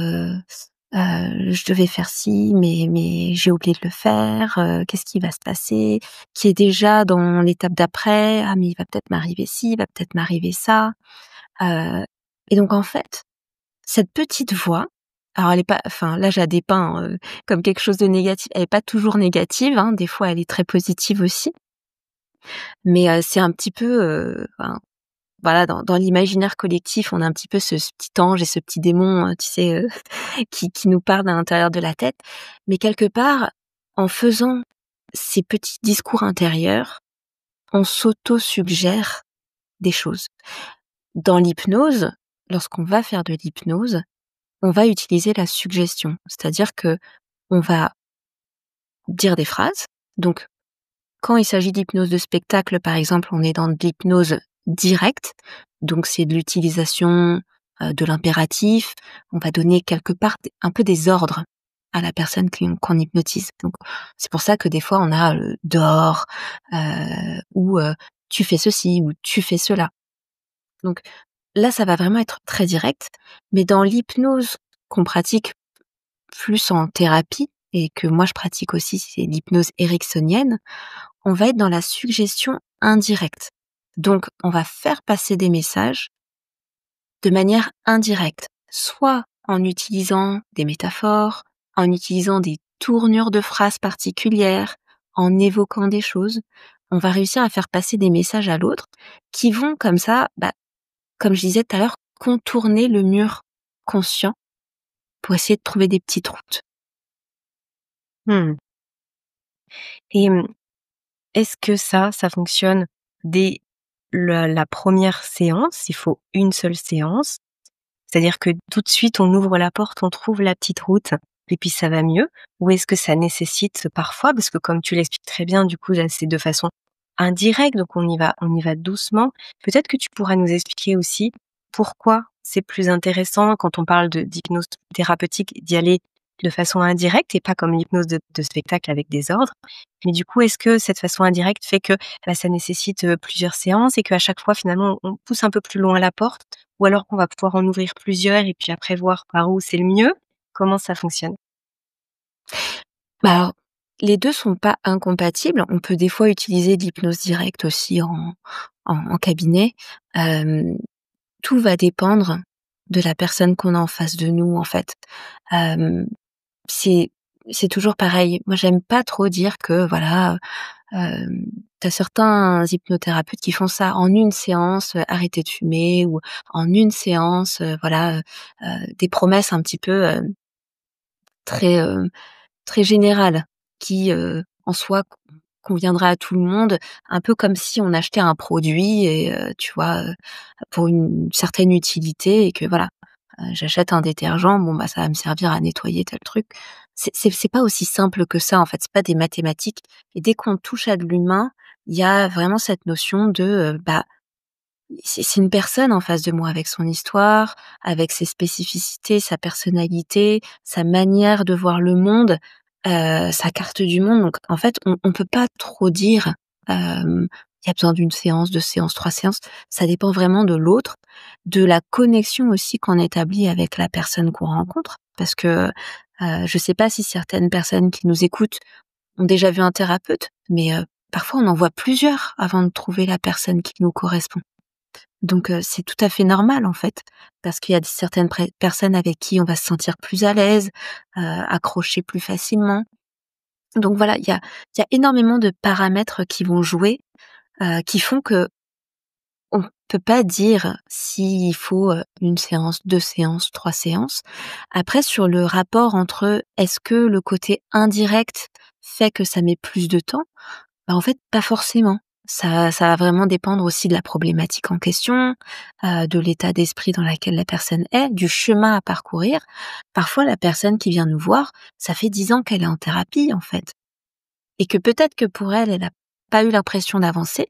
je devais faire ci, mais j'ai oublié de le faire, qu'est-ce qui va se passer?» Qui est déjà dans l'étape d'après: «Ah mais il va peut-être m'arriver ci, il va peut-être m'arriver ça». Heu et donc en fait, cette petite voix, alors elle est pas, enfin là je la dépeins, comme quelque chose de négatif. Elle est pas toujours négative, hein, des fois elle est très positive aussi. Mais, c'est un petit peu, enfin voilà, dans l'imaginaire collectif, on a un petit peu ce petit ange et ce petit démon, tu sais, qui nous parle à l'intérieur de la tête. Mais quelque part, en faisant ces petits discours intérieurs, on s'auto-suggère des choses. Dans l'hypnose, lorsqu'on va faire de l'hypnose, on va utiliser la suggestion. C'est-à-dire que on va dire des phrases. Donc, quand il s'agit d'hypnose de spectacle, par exemple, on est dans de l'hypnose directe. Donc, c'est de l'utilisation de l'impératif. On va donner quelque part un peu des ordres à la personne qu'on hypnotise. Donc, c'est pour ça que des fois, on a dors ou tu fais ceci ou tu fais cela. Donc, là, ça va vraiment être très direct. Mais dans l'hypnose qu'on pratique plus en thérapie et que moi je pratique aussi, c'est l'hypnose ericksonienne, on va être dans la suggestion indirecte. Donc, on va faire passer des messages de manière indirecte. soit en utilisant des métaphores, en utilisant des tournures de phrases particulières, en évoquant des choses, on va réussir à faire passer des messages à l'autre qui vont comme ça, comme je disais tout à l'heure, contourner le mur conscient pour essayer de trouver des petites routes.
Mmh. Et est-ce que ça fonctionne dès la 1re séance? Il faut une seule séance? C'est-à-dire que tout de suite, on ouvre la porte, on trouve la petite route et puis ça va mieux? Ou est-ce que ça nécessite parfois, parce que comme tu l'expliques très bien, du coup, là, c'est de façon indirecte, donc on y va doucement. Peut-être que tu pourras nous expliquer aussi pourquoi c'est plus intéressant quand on parle d'hypnose thérapeutique d'y aller de façon indirecte et pas comme l'hypnose de spectacle avec des ordres. Mais du coup, est-ce que cette façon indirecte fait que, ça nécessite, plusieurs séances et qu'à chaque fois finalement on pousse un peu plus loin la porte? Ou alors qu'on va pouvoir en ouvrir plusieurs et puis après voir par où c'est le mieux? Comment ça fonctionne?
Alors, les 2 sont pas incompatibles. On peut des fois utiliser de l'hypnose directe aussi en cabinet. Hem, Tout va dépendre de la personne qu'on a en face de nous, en fait. Hem, c'est c'est toujours pareil. Moi, j'aime pas trop dire que voilà, hem, tu certains hypnothérapeutes qui font ça en une séance, arrêter de fumer ou en une séance, voilà, des promesses un petit peu, très, très générales qui, en soi conviendraient à tout le monde, un peu comme si on achetait un produit et tu vois, pour une certaine utilité et que voilà, j'achète un détergent, bon bah ça va me servir à nettoyer tel truc. C'est pas aussi simple que ça en fait, c'est pas des mathématiques et dès qu'on touche à de l'humain, il y a vraiment cette notion de, c'est une personne en face de moi avec son histoire, avec ses spécificités, sa personnalité, sa manière de voir le monde, sa carte du monde. Donc en fait, on peut pas trop dire, il y a besoin d'une séance, 2 séances, 3 séances. Ça dépend vraiment de l'autre, de la connexion aussi qu'on établit avec la personne qu'on rencontre. Parce que, je sais pas si certaines personnes qui nous écoutent ont déjà vu un thérapeute, mais, parfois on en voit plusieurs avant de trouver la personne qui nous correspond. Donc c'est tout à fait normal, en fait, parce qu'il y a certaines personnes avec qui on va se sentir plus à l'aise, accrocher plus facilement. Donc voilà, il y a énormément de paramètres qui vont jouer, qui font que on peut pas dire s'il faut, 1 séance, 2 séances, 3 séances. Après sur le rapport entre est-ce que le côté indirect fait que ça met plus de temps? En fait, pas forcément. Ça va vraiment dépendre aussi de la problématique en question, de l'état d'esprit dans lequel la personne est, du chemin à parcourir. Parfois, la personne qui vient nous voir, ça fait 10 ans qu'elle est en thérapie, en fait, et que peut-être que pour elle, elle a pas eu l'impression d'avancer,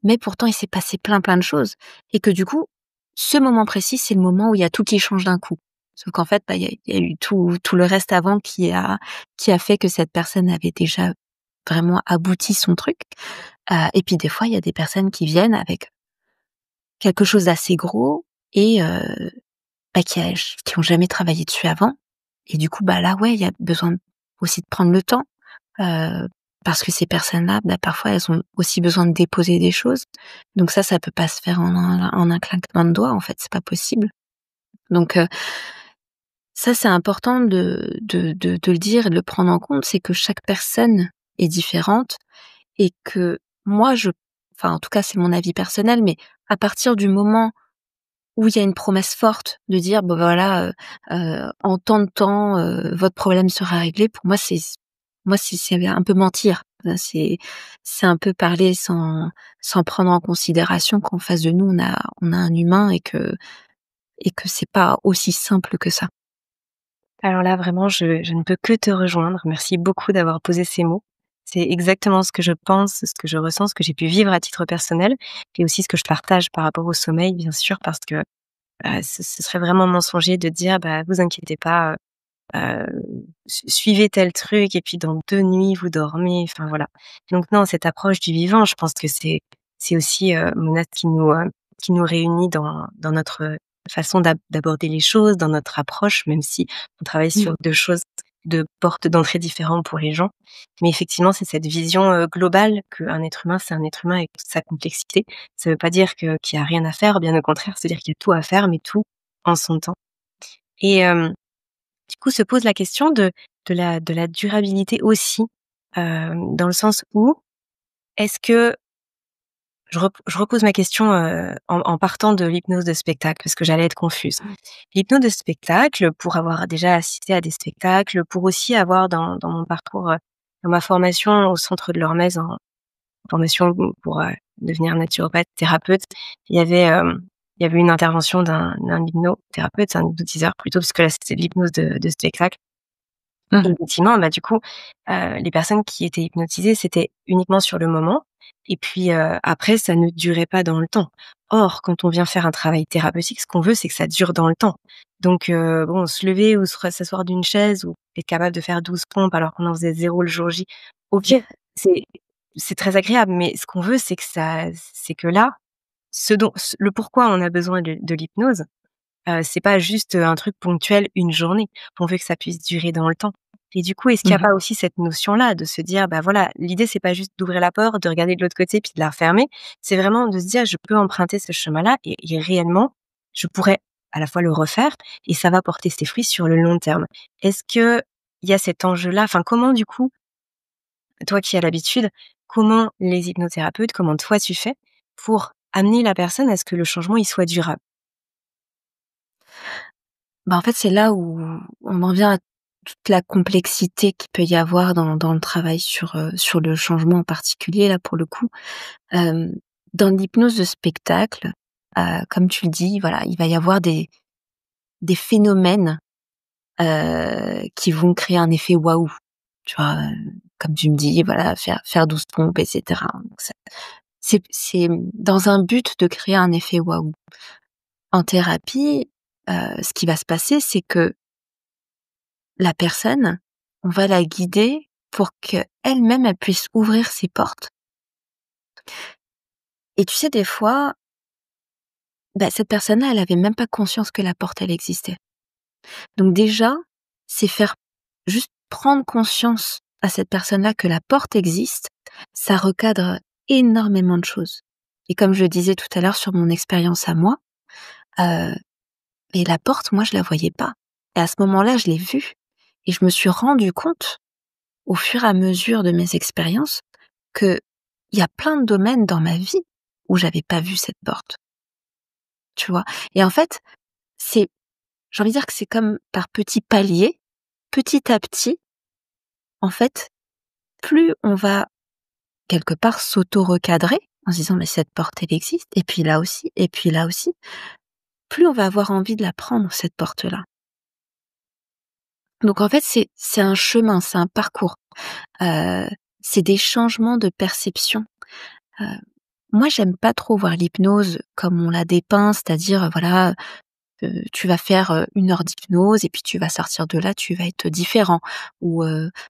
mais pourtant il s'est passé plein, plein de choses et que du coup, ce moment précis, c'est le moment où il y a tout qui change d'un coup. Sauf qu'en fait, il y a eu tout le reste avant qui a fait que cette personne avait déjà vraiment abouti son truc. Et puis des fois, il y a des personnes qui viennent avec quelque chose d'assez gros et qui ont jamais travaillé dessus avant et du coup, là, ouais, il y a besoin aussi de prendre le temps, heu, parce que ces personnes-là, parfois, elles ont aussi besoin de déposer des choses. Donc ça peut pas se faire en un claquement de doigts, en fait, c'est pas possible. Donc ça, c'est important de le dire et de le prendre en compte, c'est que chaque personne est différente et que moi, enfin, en tout cas, c'est mon avis personnel, mais à partir du moment où il y a une promesse forte de dire: «Bah, voilà, en tant de temps, votre problème sera réglé», pour moi, c'est un peu mentir. C'est un peu parler sans prendre en considération qu'en face de nous, on a un humain et que c'est pas aussi simple que ça.
Alors là, vraiment, je ne peux que te rejoindre. Merci beaucoup d'avoir posé ces mots. C'est exactement ce que je pense, ce que je ressens, ce que j'ai pu vivre à titre personnel et aussi ce que je partage par rapport au sommeil, bien sûr, parce que, ce serait vraiment mensonger de dire: «Bah, vous inquiétez pas, suivez tel truc et puis dans 2 nuits vous dormez», enfin voilà. Donc non, cette approche du vivant, je pense que c'est aussi, Mona, qui nous réunit dans notre façon d'aborder les choses, dans notre approche, même si on travaille
Mmh.
sur 2 choses, 2 portes d'entrée différentes pour les gens. Mais effectivement, c'est cette vision, globale qu'un être humain, c'est un être humain avec toute sa complexité. Ça veut pas dire qu'il y a rien à faire, bien au contraire, c'est-à-dire qu'il y a tout à faire, mais tout en son temps. Et du coup, se pose la question de la durabilité aussi, dans le sens où est-ce que je repose ma question, en partant de l'hypnose de spectacle parce que j'allais être confuse. L'hypnose de spectacle, pour avoir déjà assisté à des spectacles, pour aussi avoir dans mon parcours, dans ma formation au centre de l'Hormèse en formation pour, devenir naturopathe thérapeute, il y avait une intervention d'un hypnothérapeute, un hypnotiseur plutôt, parce que là c'était de l'hypnose de spectacle. Et
Mmh.
effectivement, bah, du coup, les personnes qui étaient hypnotisées, c'était uniquement sur le moment et puis, après ça ne durait pas dans le temps. Or, quand on vient faire un travail thérapeutique, ce qu'on veut, c'est que ça dure dans le temps. Donc, bon, se lever ou s'asseoir d'une chaise ou être capable de faire 12 pompes alors qu'on en faisait 0 le jour J, OK, c'est c'est très agréable, mais ce qu'on veut, c'est que là, le pourquoi on a besoin de l'hypnose, c'est pas juste, un truc ponctuel, une journée. On veut que ça puisse durer dans le temps. Et du coup, est-ce qu'il y a
Mmh.
pas aussi cette notion-là de se dire: «Bah, voilà, l'idée c'est pas juste d'ouvrir la porte, de regarder de l'autre côté puis de la refermer». C'est vraiment de se dire: «Je peux emprunter ce chemin-là et réellement, je pourrais à la fois le refaire et ça va porter ses fruits sur le long terme». Est-ce qu'il y a cet enjeu-là? Enfin, comment du coup, toi qui as l'habitude, comment les hypnothérapeutes, comment toi tu fais pour amener la personne à ce que le changement, il soit durable?
Bah, en fait, c'est là où on en vient à toute la complexité qu'il peut y avoir dans le travail sur le changement en particulier, là, pour le coup. Hem, dans l'hypnose de spectacle, comme tu le dis, voilà, il va y avoir des phénomènes, qui vont créer un effet waouh, tu vois? Comme tu me dis, voilà, faire 12 pompes et cetera. Donc ça c'est dans un but de créer un effet waouh. En thérapie, ce qui va se passer, c'est que la personne, on va la guider pour qu'elle-même, elle puisse ouvrir ses portes. Et tu sais, des fois, bah, cette personne-là, elle avait même pas conscience que la porte, elle existait. Donc déjà, c'est faire juste prendre conscience à cette personne-là que la porte existe, ça recadre énormément de choses. Et comme je le disais tout à l'heure sur mon expérience à moi, heu, et la porte, moi, je la voyais pas. Et à ce moment-là, je l'ai vue et je me suis rendu compte, au fur et à mesure de mes expériences, que il y a plein de domaines dans ma vie où j'avais pas vu cette porte, tu vois? Et en fait, c'est j'ai envie de dire que c'est comme par petits paliers, petit à petit, en fait, plus on va quelque part s'auto-recadrer en se disant: «Mais cette porte, elle existe et puis là aussi et puis là aussi», plus on va avoir envie de la prendre cette porte-là. Donc en fait, c'est un chemin, c'est un parcours, heu, c'est des changements de perception. Heu, moi, j'aime pas trop voir l'hypnose comme on la dépeint, c'est-à-dire, voilà, tu vas faire, 1 heure d'hypnose et puis tu vas sortir de là, tu vas être différent ou,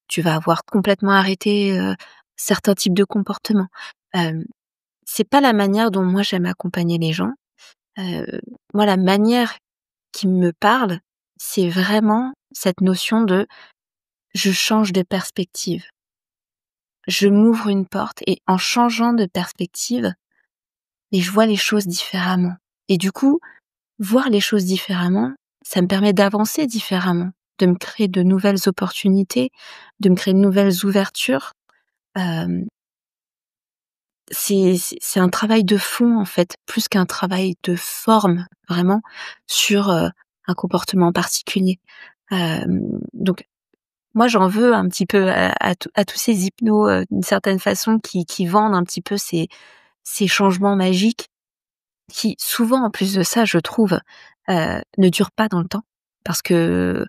tu vas avoir complètement arrêté, certains types de comportements. Hem, c'est pas la manière dont moi j'aime accompagner les gens. Heu, moi, la manière qui me parle, c'est vraiment cette notion de: je change de perspective. Je m'ouvre une porte et en changeant de perspective et je vois les choses différemment. Et du coup, voir les choses différemment, ça me permet d'avancer différemment, de me créer de nouvelles opportunités, de me créer de nouvelles ouvertures. Hem, c'est un travail de fond, en fait, plus qu'un travail de forme, vraiment, sur, un comportement particulier. Donc moi, j'en veux un petit peu à tous ces hypnos, d'une certaine façon, qui vendent un petit peu ces changements magiques qui souvent, en plus de ça, je trouve, ne durent pas dans le temps. Parce que,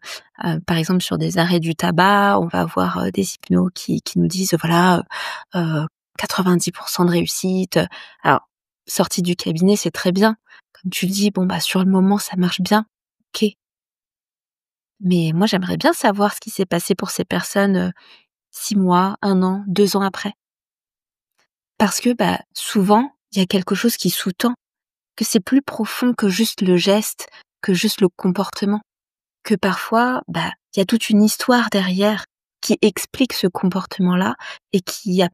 par exemple, sur des arrêts du tabac, on va avoir, des hypnos qui nous disent, voilà, heu, 90 de réussite. Alors, sortie du cabinet, c'est très bien. Comme tu le dis, bon, bah, sur le moment, ça marche bien. OK. Mais moi, j'aimerais bien savoir ce qui s'est passé pour ces personnes, 6 mois, 1 an, 2 ans après. Parce que, bah, souvent, il y a quelque chose qui sous-tend, que c'est plus profond que juste le geste, que juste le comportement. Que parfois, bah, il y a toute une histoire derrière qui explique ce comportement-là et qui a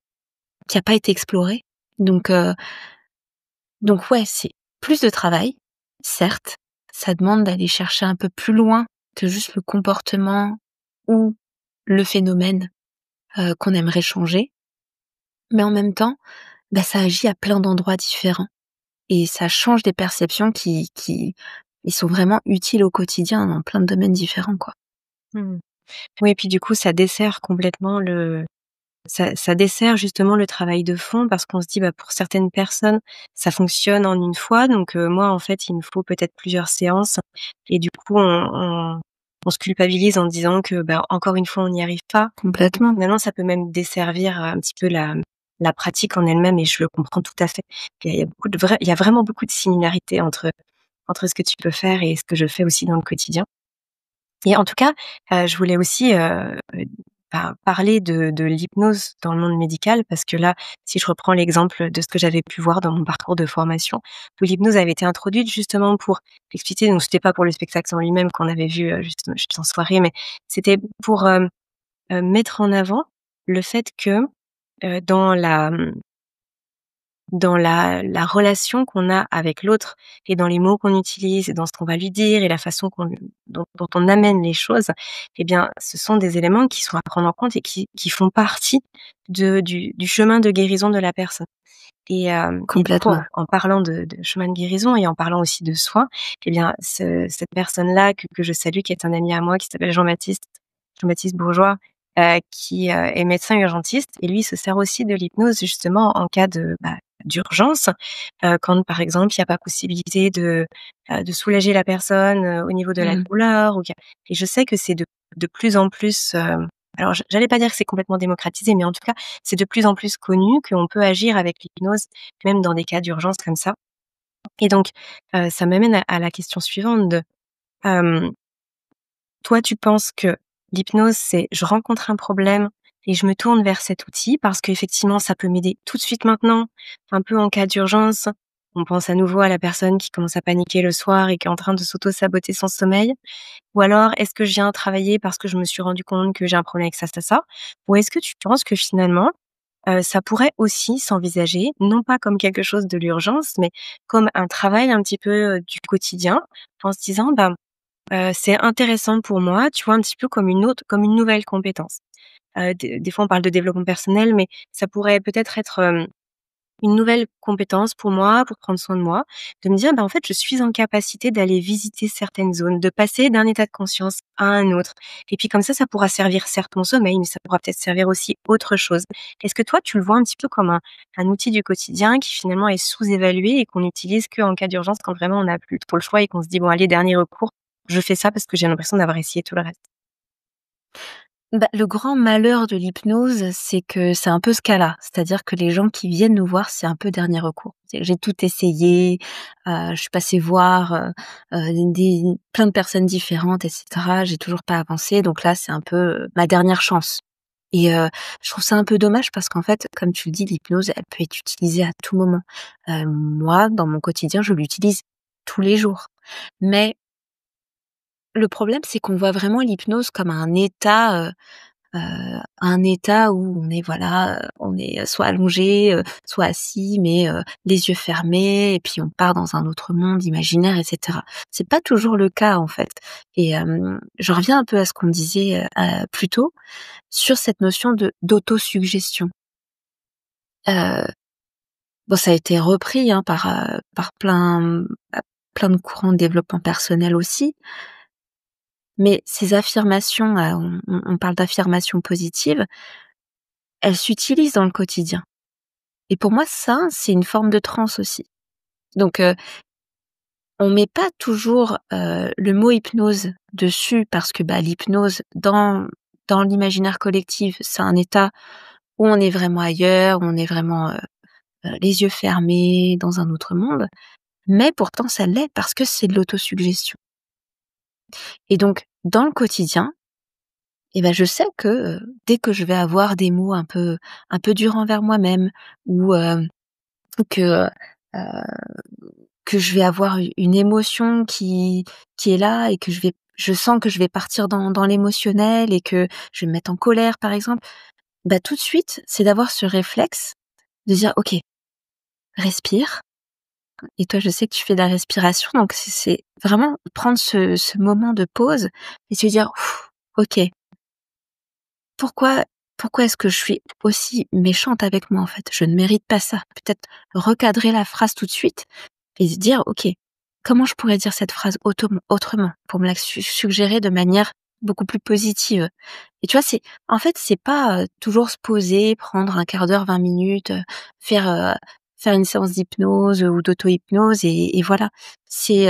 pas été explorée. Donc ouais, c'est plus de travail, certes, ça demande d'aller chercher un peu plus loin que juste le comportement ou le phénomène, qu'on aimerait changer, mais en même temps, ça agit à plein d'endroits différents et ça change des perceptions qui ils sont vraiment utiles au quotidien dans plein de domaines différents, quoi.
Mmh. Oui, et puis du coup, ça dessert complètement ça dessert justement le travail de fond parce qu'on se dit, bah, pour certaines personnes, ça fonctionne en une fois donc moi, en fait, il me faut peut-être plusieurs séances et du coup, on se culpabilise en disant que, bah, encore une fois, on n'y arrive pas.
Complètement.
Finalement, ça peut même desservir un petit peu la pratique en elle-même et je le comprends tout à fait. Il y a vraiment beaucoup de similarités entre ce que tu peux faire et ce que je fais aussi dans le quotidien. Et en tout cas, je voulais aussi, parler de l'hypnose dans le monde médical parce que là, si je reprends l'exemple de ce que j'avais pu voir dans mon parcours de formation, où l'hypnose avait été introduite justement pour expliquer, donc c'était pas pour le spectacle en lui-même qu'on avait vu, juste en soirée, mais c'était pour, mettre en avant le fait que, dans la relation qu'on a avec l'autre et dans les mots qu'on utilise et dans ce qu'on va lui dire et la façon dont on amène les choses, eh bien, ce sont des éléments qui sont à prendre en compte et qui font partie du chemin de guérison de la personne. Et du coup,
Complètement.
en parlant de chemin de guérison et en parlant aussi de soins, eh bien, cette personne-là que je salue, qui est un ami à moi, qui s'appelle Jean-Baptiste Bourgeois, qui, est médecin urgentiste et lui se sert aussi de l'hypnose justement en cas d'urgence, quand par exemple il y a pas possibilité de soulager la personne, au niveau de la
Mmh.
douleur ou qu'il y a et je sais que c'est de plus en plus, alors j'allais pas dire que c'est complètement démocratisé, mais en tout cas, c'est de plus en plus connu qu'on peut agir avec l'hypnose, même dans des cas d'urgence comme ça et donc, ça m'amène à la question suivante de, hem toi, tu penses que l'hypnose, c'est je rencontre un problème et je me tourne vers cet outil parce qu'effectivement, ça peut m'aider tout de suite maintenant, un peu en cas d'urgence. On pense à nouveau à la personne qui commence à paniquer le soir et qui est en train de s'auto-saboter son sommeil. Ou alors, est-ce que je viens travailler parce que je me suis rendu compte que j'ai un problème avec ça? Ou est-ce que tu penses que finalement, ça pourrait aussi s'envisager, non pas comme quelque chose de l'urgence, mais comme un travail un petit peu, du quotidien, en se disant: «Bah, c'est intéressant pour moi, tu vois, un petit peu comme une nouvelle compétence. Des fois, on parle de développement personnel, mais ça pourrait peut-être être, une nouvelle compétence pour moi, pour prendre soin de moi, de me dire: «Bah, en fait, je suis en capacité d'aller visiter certaines zones, de passer d'un état de conscience à un autre» et puis comme ça pourra servir certes mon sommeil, mais ça pourra peut-être servir aussi autre chose. Est-ce que toi, tu le vois un petit peu comme un outil du quotidien qui finalement est sous-évalué et qu'on utilise qu'en cas d'urgence quand vraiment on n'a plus trop le choix et qu'on se dit: «Bon allez, dernier recours, je fais ça parce que j'ai l'impression d'avoir essayé tout le reste»?
Le grand malheur de l'hypnose, c'est que c'est un peu ce cas-là. C'est-à-dire que les gens qui viennent nous voir, c'est un peu dernier recours. J'ai tout essayé, je suis passée voir, des plein de personnes différentes et cetera. J'ai toujours pas avancé, donc là, c'est un peu, ma dernière chance et je trouve ça un peu dommage parce qu'en fait, comme tu le dis, l'hypnose, elle peut être utilisée à tout moment. Moi, dans mon quotidien, je l'utilise tous les jours. Mais le problème, c'est qu'on voit vraiment l'hypnose comme un état où on est voilà, on est soit allongé, soit assis, mais les yeux fermés et puis on part dans un autre monde imaginaire et cetera. C'est pas toujours le cas en fait et je reviens un peu à ce qu'on disait, plus tôt sur cette notion de d'autosuggestion. Heu, bon ça a été repris, hein, par plein de courants de développement personnel aussi, mais ces affirmations, on parle d'affirmations positives, elles s'utilisent dans le quotidien. Et pour moi, ça, c'est une forme de transe aussi. Donc, on met pas toujours, le mot hypnose dessus parce que, l'hypnose dans l'imaginaire collectif, c'est un état où on est vraiment ailleurs, où on est vraiment, les yeux fermés dans un autre monde. Mais pourtant ça l'est parce que c'est de l'autosuggestion. Et donc, dans le quotidien, je sais que, dès que je vais avoir des mots un peu durs envers moi-même ou, que, que je vais avoir une émotion qui est là et que je sens que je vais partir dans l'émotionnel et que je vais me mettre en colère, par exemple. Tout de suite, c'est d'avoir ce réflexe de dire: «OK, respire, et toi, je sais que tu fais de la respiration, donc c'est vraiment prendre ce moment de pause et se dire: «Ouf, OK, pourquoi pourquoi est-ce que je suis aussi méchante avec moi, en fait? Je ne mérite pas ça». Peut-être recadrer la phrase tout de suite et se dire: «OK, comment je pourrais dire cette phrase autrement pour me la suggérer de manière beaucoup plus positive?» Et tu vois, en fait, c'est pas, toujours se poser, prendre un quart d'heure, 20 minutes, faire, faire une séance d'hypnose, ou d'auto-hypnose et voilà. C'est,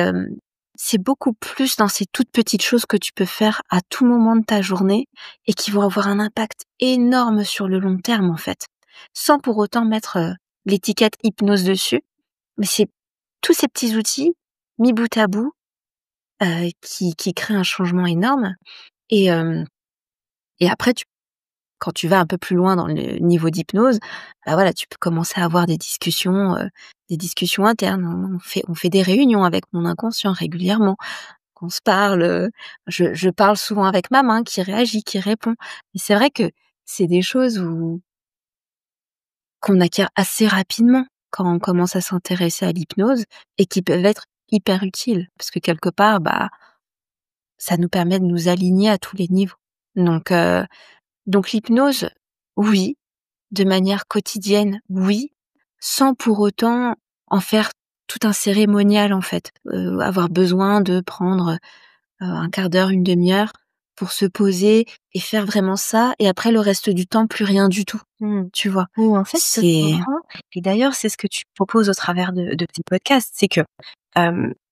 c'est beaucoup plus dans ces toutes petites choses que tu peux faire à tout moment de ta journée et qui vont avoir un impact énorme sur le long terme, en fait. Sans pour autant mettre, l'étiquette hypnose dessus, mais c'est tous ces petits outils mis bout à bout, qui créent un changement énorme et et après quand tu vas un peu plus loin dans le niveau d'hypnose, bah, voilà, tu peux commencer à avoir des discussions internes. On fait des réunions avec mon inconscient régulièrement, qu'on se parle, je parle souvent avec ma main qui réagit, qui répond et c'est vrai que c'est des choses qu'on acquiert assez rapidement quand on commence à s'intéresser à l'hypnose et qui peuvent être hyper utiles parce que quelque part, bah, ça nous permet de nous aligner à tous les niveaux. Donc heu, donc l'hypnose, oui, de manière quotidienne, oui, sans pour autant en faire tout un cérémonial en fait. Avoir besoin de prendre, un quart d'heure, une demi-heure pour se poser et faire vraiment ça et après le reste du temps plus rien du tout,
Mmh.
tu vois?
Oui, en fait, ce que je
C'est
comprends et d'ailleurs, c'est ce que tu proposes au travers de tes podcasts, c'est que,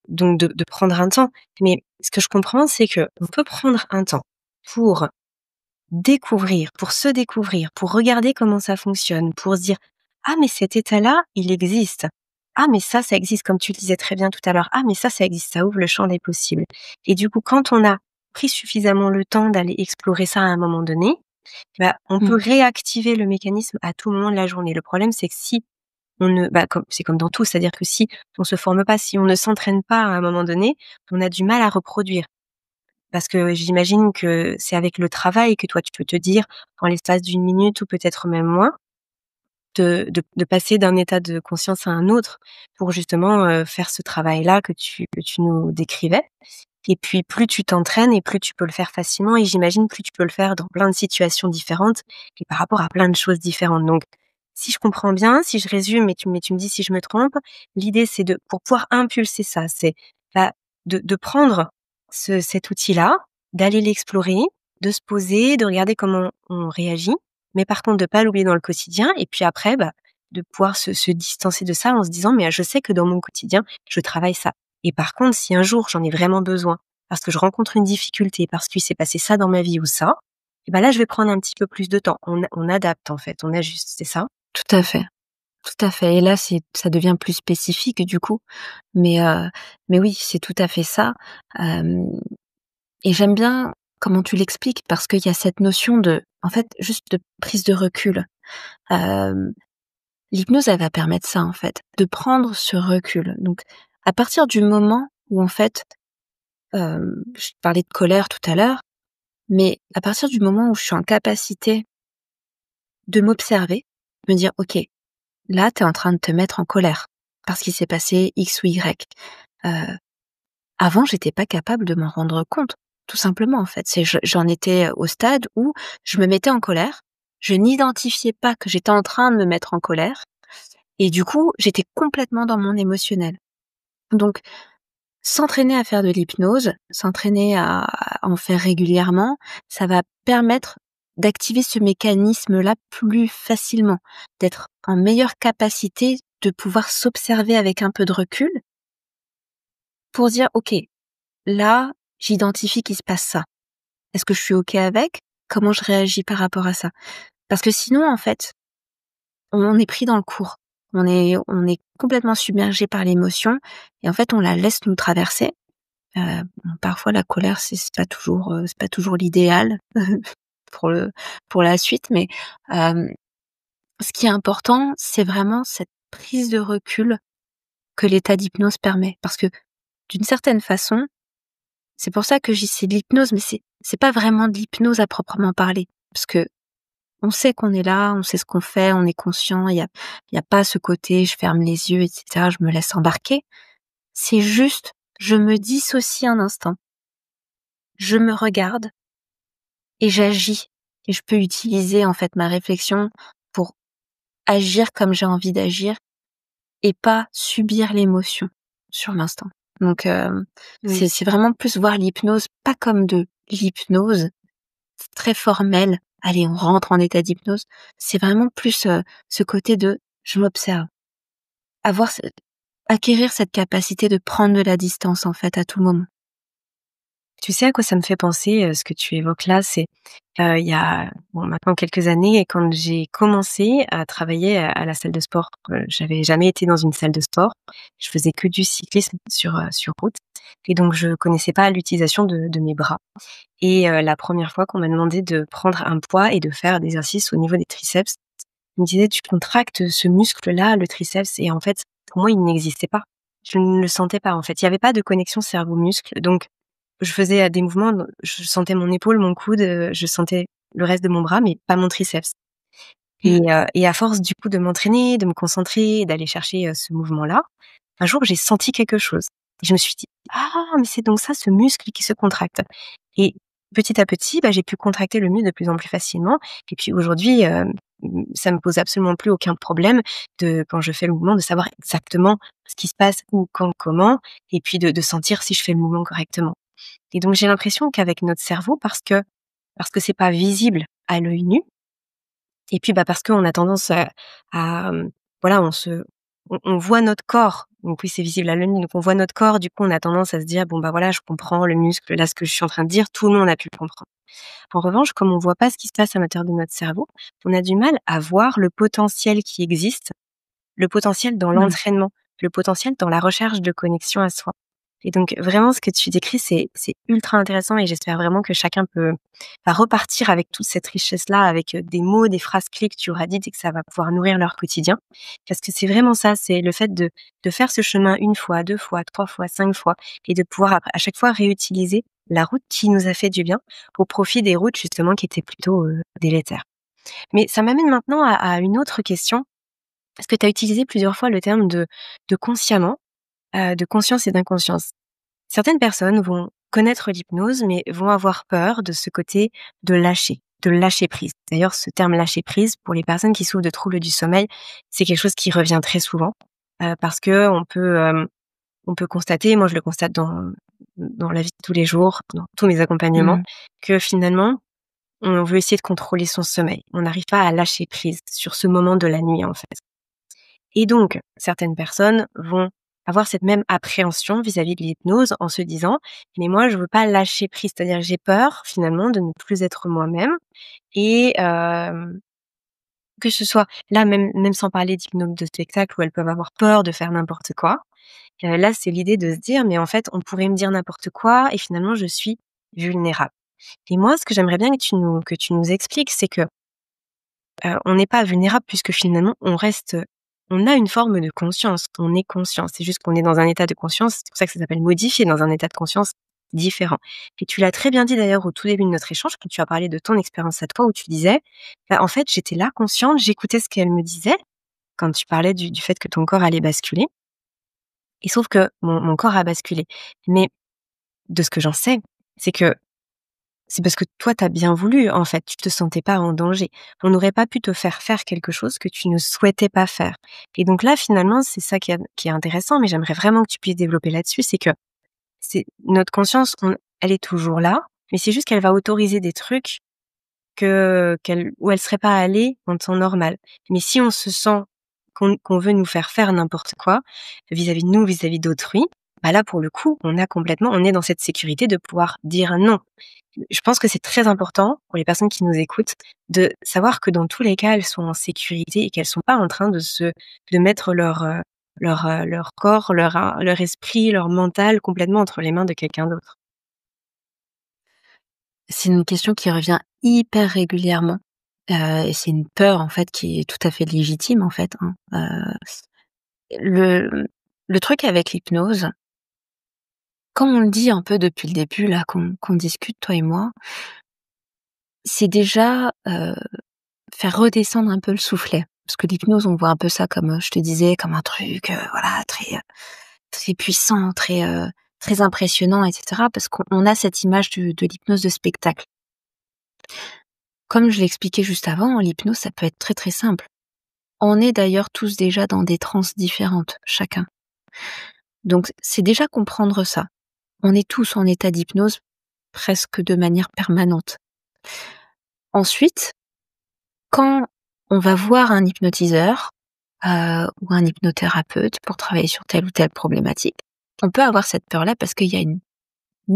donc de prendre un temps. Mais ce que je comprends, c'est que on peut prendre un temps pour pour se découvrir, pour regarder comment ça fonctionne, pour se dire: «Ah mais cet état-là, il existe. Ah mais ça existe», comme tu le disais très bien tout à l'heure. «Ah mais ça existe», ça ouvre le champ des possibles et du coup, quand on a pris suffisamment le temps d'aller explorer ça à un moment donné, bah, on
mmh,
peut réactiver le mécanisme à tout moment de la journée. Le problème, c'est que si on ne bah, comme dans tout, c'est-à-dire que si on se forme pas, si on ne s'entraîne pas à un moment donné, on a du mal à reproduire. Parce que j'imagine que c'est avec le travail que toi, tu peux te dire, en l'espace d'une minute ou peut-être même moins, de passer d'un état de conscience à un autre pour justement, faire ce travail-là que tu nous décrivais. Et puis plus tu t'entraînes et plus tu peux le faire facilement et j'imagine plus tu peux le faire dans plein de situations différentes et par rapport à plein de choses différentes. Donc si je comprends bien, si je résume mais tu me dis si je me trompe, l'idée c'est de pour pouvoir impulser ça, c'est, bah, de prendre cet outil-là, d'aller l'explorer, de se poser, de regarder comment on réagit, mais par contre de pas l'oublier dans le quotidien et puis après, bah, de pouvoir se distancer de ça en se disant: «Mais je sais que dans mon quotidien, je travaille ça». Et par contre, si un jour j'en ai vraiment besoin, parce que je rencontre une difficulté, parce qu'il s'est passé ça dans ma vie ou ça, et ben là, je vais prendre un petit peu plus de temps. On adapte en fait, on ajuste, c'est ça?
tout à fait, tout à fait et là, ça devient plus spécifique du coup, mais oui, c'est tout à fait ça, hem et j'aime bien comment tu l'expliques parce qu'il y a cette notion en fait, juste de prise de recul. Hem, L'hypnose, elle va permettre ça, en fait, de prendre ce recul. Donc, à partir du moment où, en fait, je parlais de colère tout à l'heure, mais à partir du moment où je suis en capacité de m'observer, me dire: «OK, là, tu es en train de te mettre en colère parce qu'il s'est passé X ou Y». Heu, Avant, j'étais pas capable de m'en rendre compte, tout simplement, en fait. J'en étais au stade où je me mettais en colère, je n'identifiais pas que j'étais en train de me mettre en colère et du coup, j'étais complètement dans mon émotionnel. Donc s'entraîner à faire de l'hypnose, s'entraîner à en faire régulièrement, ça va permettre d'activer ce mécanisme-là plus facilement, d'être en meilleure capacité de pouvoir s'observer avec un peu de recul pour se dire: «OK, là, j'identifie qu'il se passe ça. Est-ce que je suis OK avec? Comment je réagis par rapport à ça?» Parce que sinon, en fait, on est pris dans le court. On est complètement submergé par l'émotion et en fait, on la laisse nous traverser. Bon, parfois la colère, c'est pas toujours l'idéal pour le pour la suite, mais hem, ce qui est important, c'est vraiment cette prise de recul que l'état d'hypnose permet. Parce que d'une certaine façon, c'est pour ça que c'est de l'hypnose, mais c'est pas vraiment de l'hypnose à proprement parler. Parce que on sait qu'on est là, on sait ce qu'on fait, on est conscient, il y a pas ce côté je ferme les yeux et cetera, je me laisse embarquer. C'est juste, je me dissocie un instant, je me regarde et j'agis et je peux utiliser en fait ma réflexion pour agir comme j'ai envie d'agir et pas subir l'émotion sur l'instant. Donc
Oui.
c'est vraiment plus voir l'hypnose pas comme de l'hypnose très formelle. Allez, on rentre en état d'hypnose. C'est vraiment plus ce côté de je m'observe, avoir acquérir cette capacité de prendre de la distance en fait à tout moment.
Tu sais à quoi ça me fait penser, ce que tu évoques là? C'est, il y a, bon, maintenant quelques années, quand j'ai commencé à travailler à la salle de sport, j'avais jamais été dans une salle de sport. Je faisais que du cyclisme sur route et donc je connaissais pas l'utilisation de mes bras et la première fois qu'on m'a demandé de prendre un poids et de faire des exercices au niveau des triceps, on me disait: «Tu contractes ce muscle-là, le triceps» et en fait, pour moi, il n'existait pas. Je ne le sentais pas, en fait. Il y avait pas de connexion cerveau-muscle, donc je faisais, des mouvements, je sentais mon épaule, mon coude, je sentais le reste de mon bras, mais pas mon triceps et à force, du coup, de m'entraîner, de me concentrer, d'aller chercher, ce mouvement-là, un jour, j'ai senti quelque chose. Je me suis dit: «Ah, mais c'est donc ça, ce muscle qui se contracte» et petit à petit, bah, j'ai pu contracter le muscle de plus en plus facilement et puis aujourd'hui, ça me pose absolument plus aucun problème de quand je fais le mouvement, de savoir exactement ce qui se passe, où, quand, comment et puis de sentir si je fais le mouvement correctement. Et donc j'ai l'impression qu'avec notre cerveau, parce que c'est pas visible à l'œil nu, et puis bah parce qu'on a tendance voilà, on voit notre corps. Donc oui, c'est visible à l'œil nu, donc on voit notre corps. Du coup, on a tendance à se dire bon bah voilà, je comprends le muscle. Là, ce que je suis en train de dire, tout le monde a pu le comprendre. En revanche, comme on voit pas ce qui se passe à l'intérieur de notre cerveau, on a du mal à voir le potentiel qui existe, le potentiel dans
Mmh.
l'entraînement, le potentiel dans la recherche de connexion à soi. Et donc vraiment ce que tu décris, c'est ultra intéressant et j'espère vraiment que chacun va repartir avec toute cette richesse-là, avec, des mots, des phrases clés que tu auras dites et que ça va pouvoir nourrir leur quotidien. Parce que c'est vraiment ça, c'est le fait de faire ce chemin une fois, 2 fois, 3 fois, 5 fois et de pouvoir à chaque fois réutiliser la route qui nous a fait du bien, au profit des routes justement qui étaient plutôt, délétères. Mais ça m'amène maintenant à une autre question. Parce que tu as utilisé plusieurs fois le terme de consciemment, de conscience et d'inconscience. Certaines personnes vont connaître l'hypnose, mais vont avoir peur de ce côté de lâcher prise. D'ailleurs, ce terme lâcher prise, pour les personnes qui souffrent de troubles du sommeil, c'est quelque chose qui revient très souvent, parce que on peut constater, moi je le constate dans la vie de tous les jours, dans tous mes accompagnements,
Mmh.
que finalement, on veut essayer de contrôler son sommeil. On n'arrive pas à lâcher prise sur ce moment de la nuit, en fait. Et donc, certaines personnes vont avoir cette même appréhension vis-à-vis de l'hypnose en se disant: «Mais moi, je veux pas lâcher prise». C'est-à-dire, j'ai peur finalement de ne plus être moi-même et que ce soit là, même sans parler d'hypnose de spectacle où elles peuvent avoir peur de faire n'importe quoi. Là, c'est l'idée de se dire: «Mais en fait, on pourrait me dire n'importe quoi et finalement, je suis vulnérable». Et moi, ce que j'aimerais bien que tu nous expliques, c'est que on n'est pas vulnérable puisque finalement on a une forme de conscience, on est conscient. C'est juste qu'on est dans un état de conscience, c'est pour ça que ça s'appelle modifié, dans un état de conscience différent. Et tu l'as très bien dit d'ailleurs au tout début de notre échange, quand tu as parlé de ton expérience à toi où tu disais: «Bah, en fait, j'étais là consciente, j'écoutais ce qu'elle me disait», quand tu parlais du fait que ton corps allait basculer. Et sauf que mon corps a basculé. Mais de ce que j'en sais, c'est que c'est parce que toi, tu as bien voulu, en fait, tu te sentais pas en danger. On n'aurait pas pu te faire faire quelque chose que tu ne souhaitais pas faire. Et donc là, finalement, c'est ça qui est intéressant, mais j'aimerais vraiment que tu puisses développer là-dessus, c'est que c'est notre conscience, elle est toujours là, mais c'est juste qu'elle va autoriser des trucs où elle serait pas allée en temps normal. Mais si on se sent qu'on veut nous faire faire n'importe quoi, vis-à-vis de nous, vis-à-vis d'autrui, bah là, pour le coup, on est dans cette sécurité de pouvoir dire non. Je pense que c'est très important pour les personnes qui nous écoutent de savoir que dans tous les cas, elles sont en sécurité et qu'elles sont pas en train de mettre leur corps, leur esprit, leur mental complètement entre les mains de quelqu'un d'autre.
C'est une question qui revient hyper régulièrement, et c'est une peur en fait qui est tout à fait légitime en fait, hein. Le truc avec l'hypnose, comme on le dit un peu depuis le début là qu'on discute toi et moi, c'est déjà, faire redescendre un peu le soufflet. Parce que l'hypnose, on voit un peu ça comme, je te disais, comme un truc, voilà, très puissant, très impressionnant, et cetera. Parce qu'on a cette image de l'hypnose de spectacle. Comme je l'expliquais juste avant, l'hypnose, ça peut être très, très simple. On est d'ailleurs tous déjà dans des transes différentes, chacun. Donc, c'est déjà comprendre ça. On est tous en état d'hypnose presque de manière permanente. Ensuite, quand on va voir un hypnotiseur ou un hypnothérapeute pour travailler sur telle ou telle problématique, on peut avoir cette peur-là parce qu'il y a une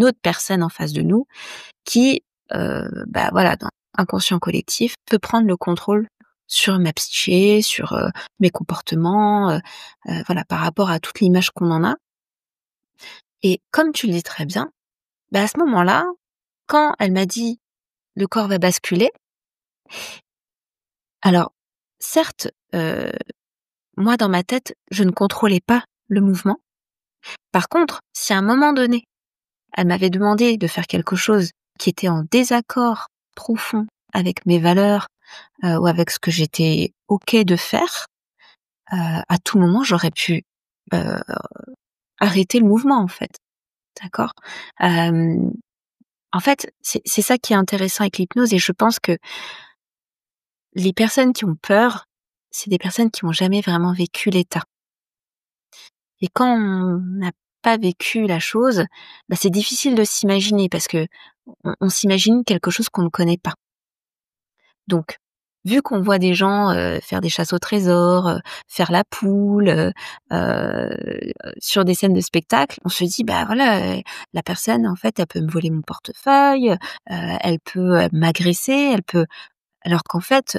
autre personne en face de nous qui, voilà, dans l'inconscient collectif, peut prendre le contrôle sur ma psyché, sur mes comportements, voilà, par rapport à toute l'image qu'on en a. Et comme tu le dis très bien, à ce moment-là, quand elle m'a dit: «Le corps va basculer», alors certes, moi dans ma tête, je ne contrôlais pas le mouvement. Par contre, si à un moment donné, elle m'avait demandé de faire quelque chose qui était en désaccord profond avec mes valeurs, ou avec ce que j'étais OK de faire, à tout moment j'aurais pu, heu, arrêter le mouvement en fait, d'accord? Hem, En fait, c'est ça qui est intéressant avec l'hypnose et je pense que les personnes qui ont peur, c'est des personnes qui ont jamais vraiment vécu l'état. Et quand on n'a pas vécu la chose, c'est difficile de s'imaginer parce que on s'imagine quelque chose qu'on ne connaît pas. Donc, vu qu'on voit des gens, faire des chasses au trésor, faire la poule, sur des scènes de spectacle, on se dit: voilà, la personne en fait, elle peut me voler mon portefeuille, elle peut, m'agresser, elle peut alors qu'en fait,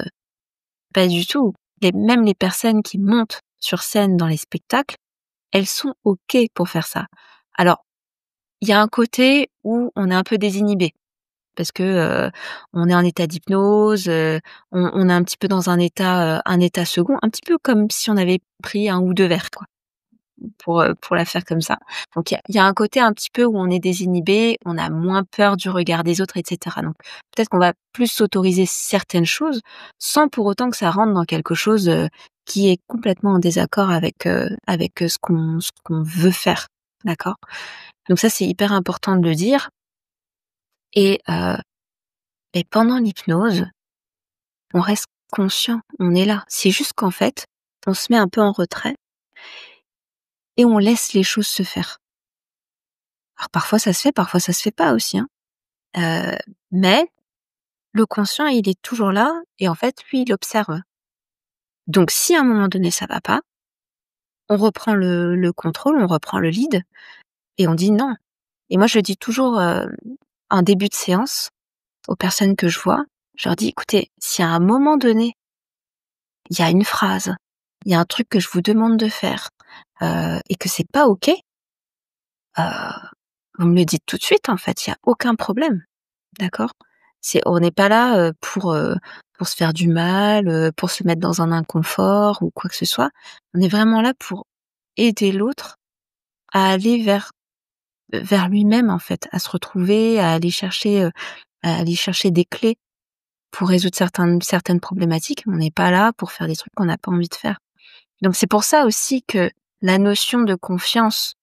pas du tout. Même les personnes qui montent sur scène dans les spectacles, elles sont OK pour faire ça. Alors, il y a un côté où on est un peu désinhibé parce que, on est en état d'hypnose, on est un petit peu dans un état second, un petit peu comme si on avait pris un ou 2 verres, quoi, pour la faire comme ça. Donc il y a un côté un petit peu où on est désinhibé, on a moins peur du regard des autres et cetera. Donc peut-être qu'on va plus s'autoriser certaines choses, sans pour autant que ça rentre dans quelque chose, qui est complètement en désaccord avec ce qu'on veut faire. D'accord? Donc ça, c'est hyper important de le dire et pendant l'hypnose, on reste conscient, on est là. C'est juste qu'en fait, on se met un peu en retrait et on laisse les choses se faire. Alors parfois ça se fait, parfois ça se fait pas aussi, hein. Mais le conscient, il est toujours là et en fait, lui, il observe. Donc si à un moment donné ça va pas, on reprend le contrôle, on reprend le lead et on dit non. Et moi je dis toujours, en début de séance, aux personnes que je vois, je leur dis: «Écoutez, si à un moment donné, il y a une phrase, il y a un truc que je vous demande de faire, et que c'est pas OK, vous me le dites tout de suite en fait, il y a aucun problème, d'accord? On n'est pas là, pour se faire du mal, pour se mettre dans un inconfort ou quoi que ce soit. On est vraiment là pour aider l'autre à aller vers lui-même en fait, à se retrouver, à aller chercher des clés pour résoudre certaines problématiques. On n'est pas là pour faire des trucs qu'on n'a pas envie de faire. Donc c'est pour ça aussi que la notion de confiance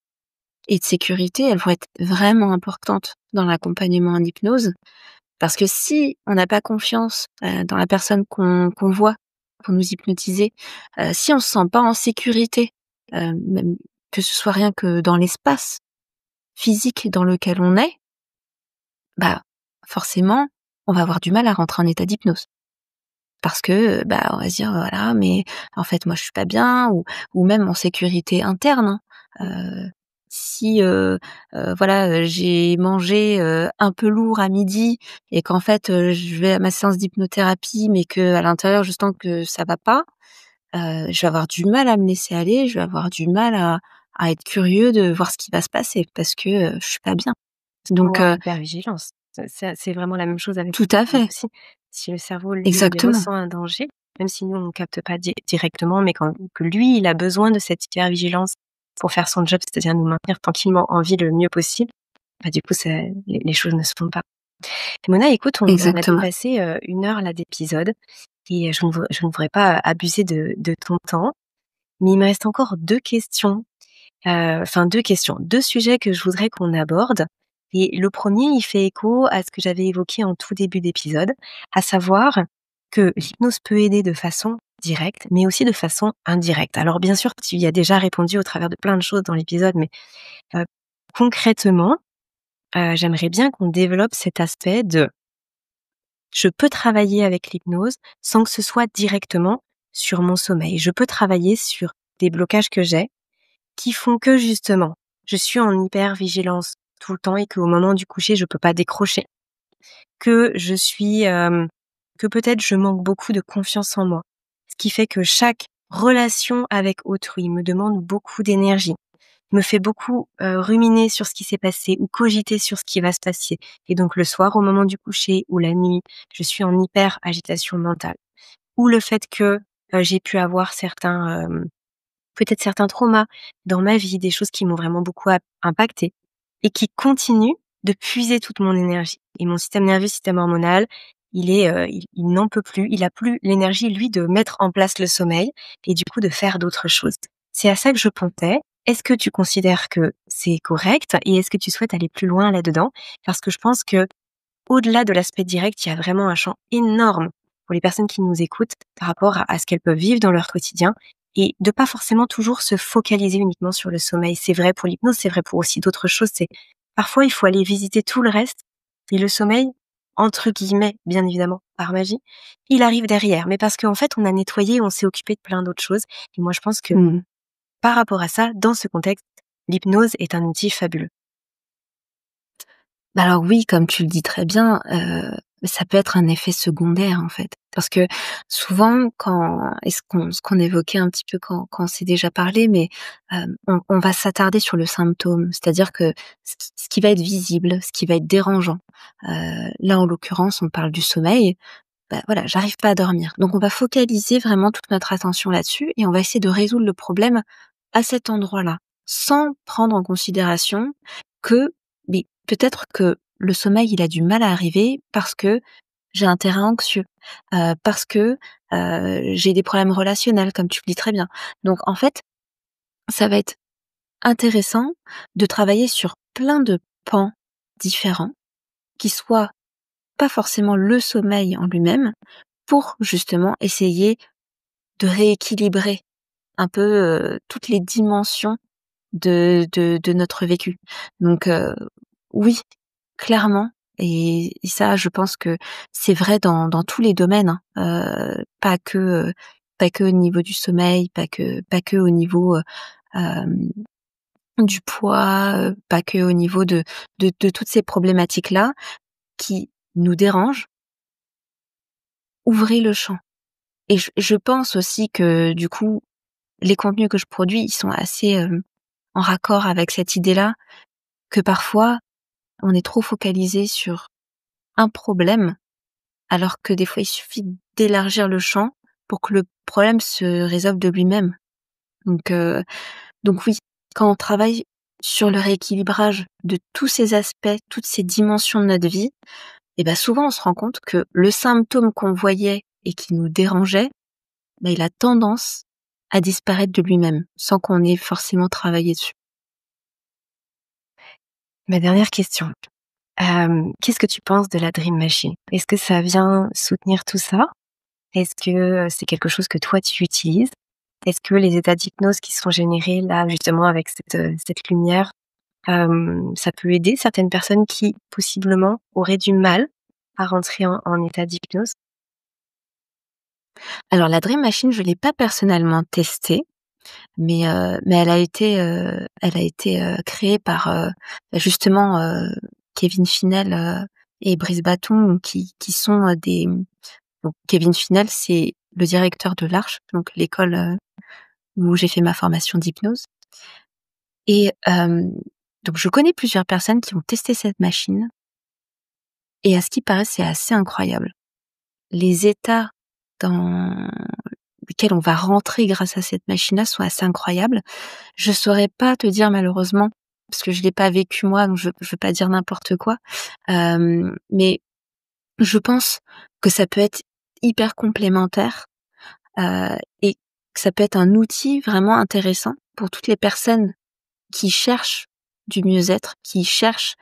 et de sécurité, elles vont être vraiment importantes dans l'accompagnement en hypnose. Parce que si on n'a pas confiance, dans la personne qu'on voit pour nous hypnotiser, si on se sent pas en sécurité, même que ce soit rien que dans l'espace physique dans lequel on est, bah, forcément, on va avoir du mal à rentrer en état d'hypnose. Parce que, on va se dire: «Voilà, mais en fait, moi, je suis pas bien» ou même en sécurité interne, hein. Si, voilà, j'ai mangé, un peu lourd à midi et qu'en fait, je vais à ma séance d'hypnothérapie, mais qu'à l'intérieur, je sens que ça va pas, je vais avoir du mal à me laisser aller, je vais avoir du mal à être curieux de voir ce qui va se passer parce que, je suis pas bien.
Faut
Donc
avoir hypervigilance. C'est vraiment la même chose avec
tout à
le
fait,
aussi. Si le cerveau, lui, il
exactement,
ressent un danger, même si nous, on capte pas directement, mais quand que lui, il a besoin de cette hypervigilance pour faire son job, c'est-à-dire nous maintenir tranquillement en vie le mieux possible, du coup, ça les choses ne se font pas. Mona, écoute, on a
exactement.
dépassé, 1 heure là d'épisode. et je ne voudrais pas abuser de ton temps. Mais il me reste encore 2 questions, 2 questions, 2 sujets que je voudrais qu'on aborde, et le premier il fait écho à ce que j'avais évoqué en tout début d'épisode, à savoir que l'hypnose peut aider de façon directe, mais aussi de façon indirecte. Alors bien sûr, tu y as déjà répondu au travers de plein de choses dans l'épisode, mais, heu, concrètement, j'aimerais bien qu'on développe cet aspect de: je peux travailler avec l'hypnose sans que ce soit directement sur mon sommeil. Je peux travailler sur des blocages que j'ai, qui font que justement, je suis en hypervigilance tout le temps et qu'au moment du coucher, je peux pas décrocher. Que je suis, que peut-être je manque beaucoup de confiance en moi. Ce qui fait que chaque relation avec autrui me demande beaucoup d'énergie, me fait beaucoup, ruminer sur ce qui s'est passé ou cogiter sur ce qui va se passer, et donc le soir, au moment du coucher ou la nuit, je suis en hyper agitation mentale. Ou le fait que, j'ai pu avoir peut-être certains traumas dans ma vie, des choses qui m'ont vraiment beaucoup impactée et qui continuent de puiser toute mon énergie. Et mon système nerveux, système hormonal, il n'en peut plus. Il a plus l'énergie, lui, de mettre en place le sommeil et du coup de faire d'autres choses. C'est à ça que je pensais. Est-ce que tu considères que c'est correct et est-ce que tu souhaites aller plus loin là-dedans? Parce que je pense que au-delà de l'aspect direct, il y a vraiment un champ énorme pour les personnes qui nous écoutent par rapport à ce qu'elles peuvent vivre dans leur quotidien, et de pas forcément toujours se focaliser uniquement sur le sommeil. C'est vrai pour l'hypnose, c'est vrai pour aussi d'autres choses. C'est parfois il faut aller visiter tout le reste, et le sommeil, entre guillemets, bien évidemment, par magie, il arrive derrière. Mais parce qu'en fait, on a nettoyé, on s'est occupé de plein d'autres choses. Et moi, je pense que
Mmh.
par rapport à ça, dans ce contexte, l'hypnose est un outil fabuleux.
Bah, alors oui, comme tu le dis très bien, ça peut être un effet secondaire, en fait. Parce que souvent quand et ce qu'on évoquait un petit peu quand on s'est déjà parlé, mais, on va s'attarder sur le symptôme. C'est-à-dire que ce qui va être visible, ce qui va être dérangeant. Là, en l'occurrence, on parle du sommeil. Bah, voilà, j'arrive pas à dormir. Donc on va focaliser vraiment toute notre attention là-dessus et on va essayer de résoudre le problème à cet endroit-là, sans prendre en considération que, mais peut-être que le sommeil, il a du mal à arriver parce que j'ai un terrain anxieux, parce que, j'ai des problèmes relationnels, comme tu le dis très bien. Donc en fait, ça va être intéressant de travailler sur plein de pans différents, qui soient pas forcément le sommeil en lui-même, pour justement essayer de rééquilibrer un peu, toutes les dimensions de notre vécu. Donc oui, clairement, et ça, je pense que c'est vrai dans tous les domaines, hein, pas que au niveau du sommeil, pas que au niveau, hem, du poids, pas que au niveau de toutes ces problématiques-là qui nous dérangent. Ouvrez le champ. Et je pense aussi que du coup, les contenus que je produis, ils sont assez, en raccord avec cette idée-là, que parfois, on est trop focalisé sur un problème, alors que des fois, il suffit d'élargir le champ pour que le problème se résolve de lui-même. Donc donc oui, quand on travaille sur le rééquilibrage de tous ces aspects, toutes ces dimensions de notre vie, et ben souvent on se rend compte que le symptôme qu'on voyait et qui nous dérangeait, bah, il a tendance à disparaître de lui-même, sans qu'on ait forcément travaillé dessus.
Ma dernière question. Qu'est-ce que tu penses de la Dream Machine? Est-ce que ça vient soutenir tout ça? Est-ce que, c'est quelque chose que toi tu utilises? Est-ce que les états d'hypnose qui sont générés là, justement avec cette lumière, ça peut aider certaines personnes qui, possiblement, auraient du mal à rentrer en état d'hypnose?
Alors la Dream Machine, je l'ai pas personnellement testée, mais elle a été créée par, justement, Kevin Finel, et Brice Batton, qui sont, des donc Kevin Finel, c'est le directeur de l'Arche, donc l'école, où j'ai fait ma formation d'hypnose, et donc je connais plusieurs personnes qui ont testé cette machine, et à ce qui paraît, c'est assez incroyable. Les états dans lesquels on va rentrer grâce à cette machine-là sont assez incroyables. Je saurais pas te dire malheureusement, parce que je l'ai pas vécu moi, donc je veux pas dire n'importe quoi. Mais je pense que ça peut être hyper complémentaires, et que ça peut être un outil vraiment intéressant pour toutes les personnes qui cherchent du mieux-être, qui cherchent,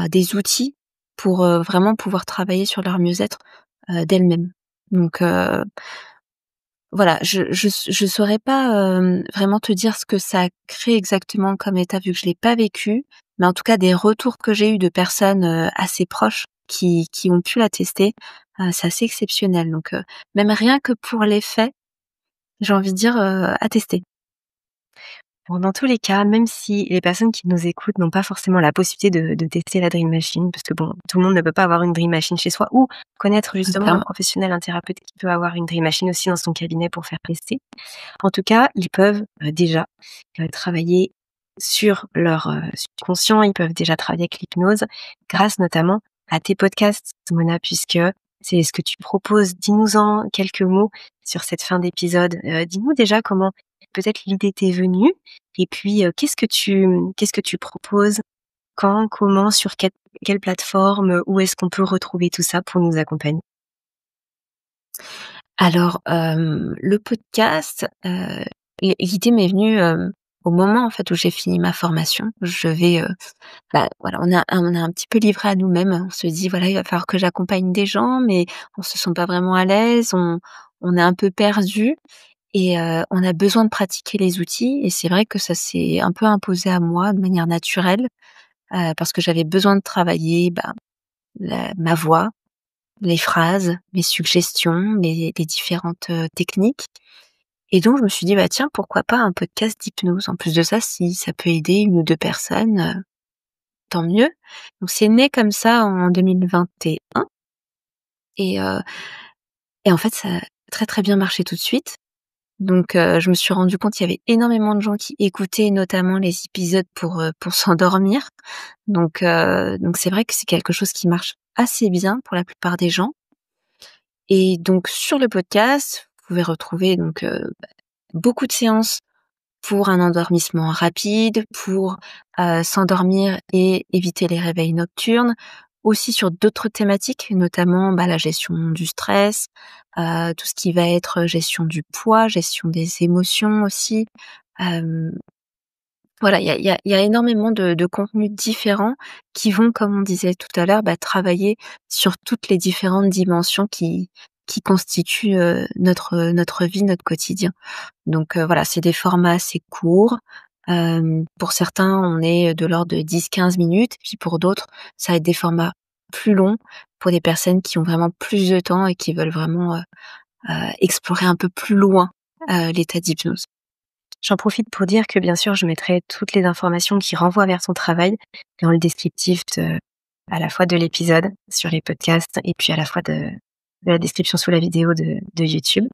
des outils pour, vraiment pouvoir travailler sur leur mieux-être, d'elles-mêmes. Donc voilà, je saurais pas, vraiment te dire ce que ça crée exactement comme état vu que je l'ai pas vécu, mais en tout cas des retours que j'ai eus de personnes, assez proches qui ont pu la tester, c'est assez exceptionnel. Donc même rien que pour l'effet, j'ai envie de dire, à tester.
Bon, dans tous les cas, même si les personnes qui nous écoutent n'ont pas forcément la possibilité de tester la Dream Machine, parce que bon, tout le monde ne peut pas avoir une Dream Machine chez soi ou connaître justement un
Clairement.
professionnel, un thérapeute qui peut avoir une Dream Machine aussi dans son cabinet pour faire tester. En tout cas, ils peuvent déjà travailler sur leur subconscient, ils peuvent déjà travailler avec l'hypnose grâce notamment à tes podcasts, Mona, puisque c'est ce que tu proposes. Dis-nous-en quelques mots sur cette fin d'épisode. Dis-nous déjà comment peut-être l'idée t'est venue et puis qu'est-ce que tu proposes, quand, comment, sur quelle plateforme, où est-ce qu'on peut retrouver tout ça pour nous accompagner?
Alors, le podcast, l'idée m'est venue, au moment en fait où j'ai fini ma formation. Je vais, voilà, on a un petit peu livré à nous-mêmes. On se dit: «Voilà, il va falloir que j'accompagne des gens», mais on se sent pas vraiment à l'aise, on est un peu perdu et on a besoin de pratiquer les outils et c'est vrai que ça s'est un peu imposé à moi de manière naturelle, parce que j'avais besoin de travailler, la ma voix, les phrases, mes suggestions, les différentes, techniques et donc je me suis dit: «Bah, tiens, pourquoi pas un podcast d'hypnose?» En plus de ça, si ça peut aider 1 ou 2 personnes, tant mieux. Donc c'est né comme ça en 2021 et en fait ça a très, très bien marché tout de suite. Donc je me suis rendu compte qu'il y avait énormément de gens qui écoutaient notamment les épisodes pour s'endormir. Donc c'est vrai que c'est quelque chose qui marche assez bien pour la plupart des gens et donc sur le podcast, vous pouvez retrouver donc beaucoup de séances pour un endormissement rapide, pour, s'endormir et éviter les réveils nocturnes. Aussi sur d'autres thématiques, notamment, la gestion du stress, tout ce qui va être gestion du poids, gestion des émotions aussi. Hem, voilà, il y a énormément de contenus différents qui vont, comme on disait tout à l'heure, travailler sur toutes les différentes dimensions qui constituent, notre vie, notre quotidien. Donc voilà, c'est des formats assez courts. Pour certains, on est de l'ordre de 10-15 minutes, puis pour d'autres, ça va être des formats plus longs pour des personnes qui ont vraiment plus de temps et qui veulent vraiment, explorer un peu plus loin, l'état d'hypnose.
J'en profite pour dire que bien sûr, je mettrai toutes les informations qui renvoient vers ton travail dans le descriptif à la fois de l'épisode sur les podcasts et puis à la fois de la description sous la vidéo de YouTube.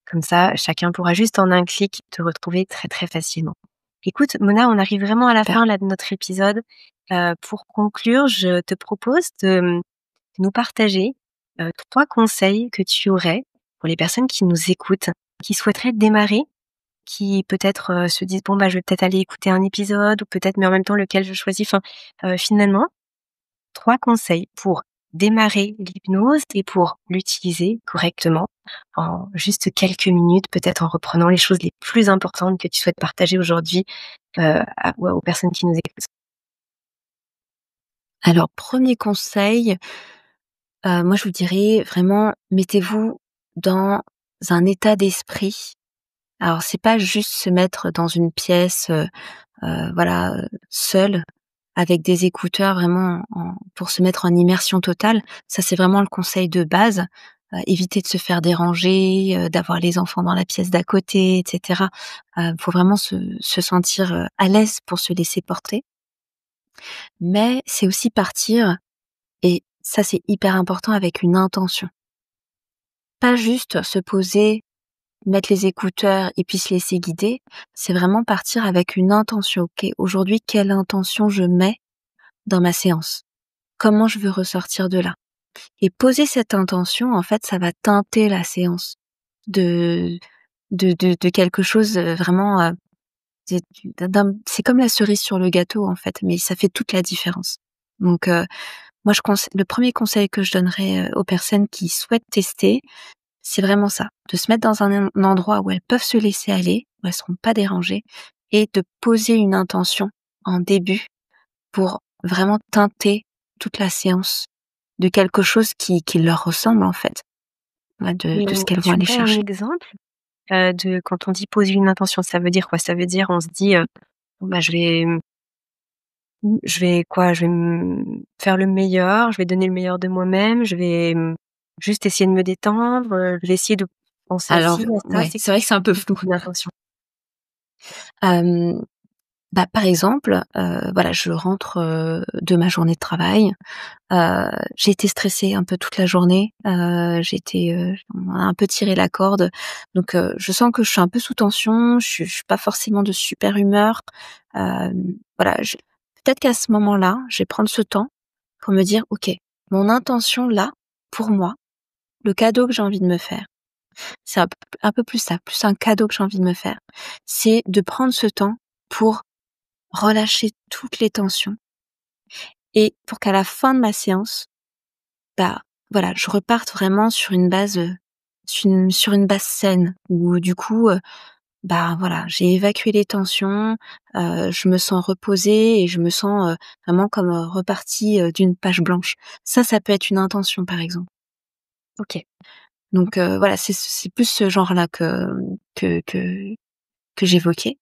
Comme ça, chacun pourra juste en un clic te retrouver très très facilement. Écoute, Mona, on arrive vraiment à la
Super.
fin là de notre épisode. Pour conclure, je te propose de nous partager 3 conseils que tu aurais pour les personnes qui nous écoutent, qui souhaiteraient démarrer, qui peut-être, se disent: «Bon, je vais peut-être aller écouter un épisode» ou peut-être mais en même temps lequel je choisis. Enfin, finalement, 3 conseils pour démarrer l'hypnose et pour l'utiliser correctement en juste quelques minutes, peut-être en reprenant les choses les plus importantes que tu souhaites partager aujourd'hui, aux personnes qui nous écoutent.
Alors premier conseil, moi je vous dirais vraiment mettez-vous dans un état d'esprit. Alors c'est pas juste se mettre dans une pièce, voilà, seul avec des écouteurs vraiment pour se mettre en immersion totale. Ça, c'est vraiment le conseil de base. Éviter de se faire déranger, d'avoir les enfants dans la pièce d'à côté, et cetera. Faut vraiment se sentir, à l'aise pour se laisser porter. Mais c'est aussi partir et ça, c'est hyper important avec une intention. Pas juste se poser, mettre les écouteurs et puis se laisser guider. C'est vraiment partir avec une intention. OK, aujourd'hui, quelle intention je mets dans ma séance? Comment je veux ressortir de là? Et poser cette intention, en fait, ça va teinter la séance de de quelque chose, vraiment, c'est comme la cerise sur le gâteau, en fait, mais ça fait toute la différence. Donc moi, le premier conseil que je donnerais, aux personnes qui souhaitent tester, C'est vraiment ça, de se mettre dans un endroit où elles peuvent se laisser aller, où elles seront pas dérangées et de poser une intention en début pour vraiment teinter toute la séance de quelque chose qui leur ressemble en fait, ouais,
Et
de ce qu'elles vont
tu
aller
aurais un
chercher.
exemple, de quand on dit poser une intention, ça veut dire quoi? Ça veut dire on se dit, bon bah je vais quoi? Je vais faire le meilleur, je vais donner le meilleur de moi-même, je vais, juste essayer de me détendre, je vais essayer de penser à
Alors
ci, à ça.
ouais, c'est vrai que c'est un peu flou.
Une intention.
Hem, Bah, par exemple, voilà, je rentre, de ma journée de travail. J'ai été stressée un peu toute la journée, j'ai été, on m'a un peu tiré la corde, donc je sens que je suis un peu sous tension, je suis pas forcément de super humeur. Voilà, je peut-être qu'à ce moment-là, je vais prendre ce temps pour me dire: «OK, mon intention là, pour moi, le cadeau que j'ai envie de me faire», c'est un peu plus ça, plus un cadeau que j'ai envie de me faire, c'est de prendre ce temps pour relâcher toutes les tensions et pour qu'à la fin de ma séance, bah, voilà, je reparte vraiment sur une base, sur une base saine où du coup, bah, voilà, j'ai évacué les tensions, je me sens reposée et je me sens, vraiment comme, repartie, d'une page blanche. Ça peut être une intention, par exemple.
OK.
Donc voilà, c'est plus ce genre-là que que que j'évoquais.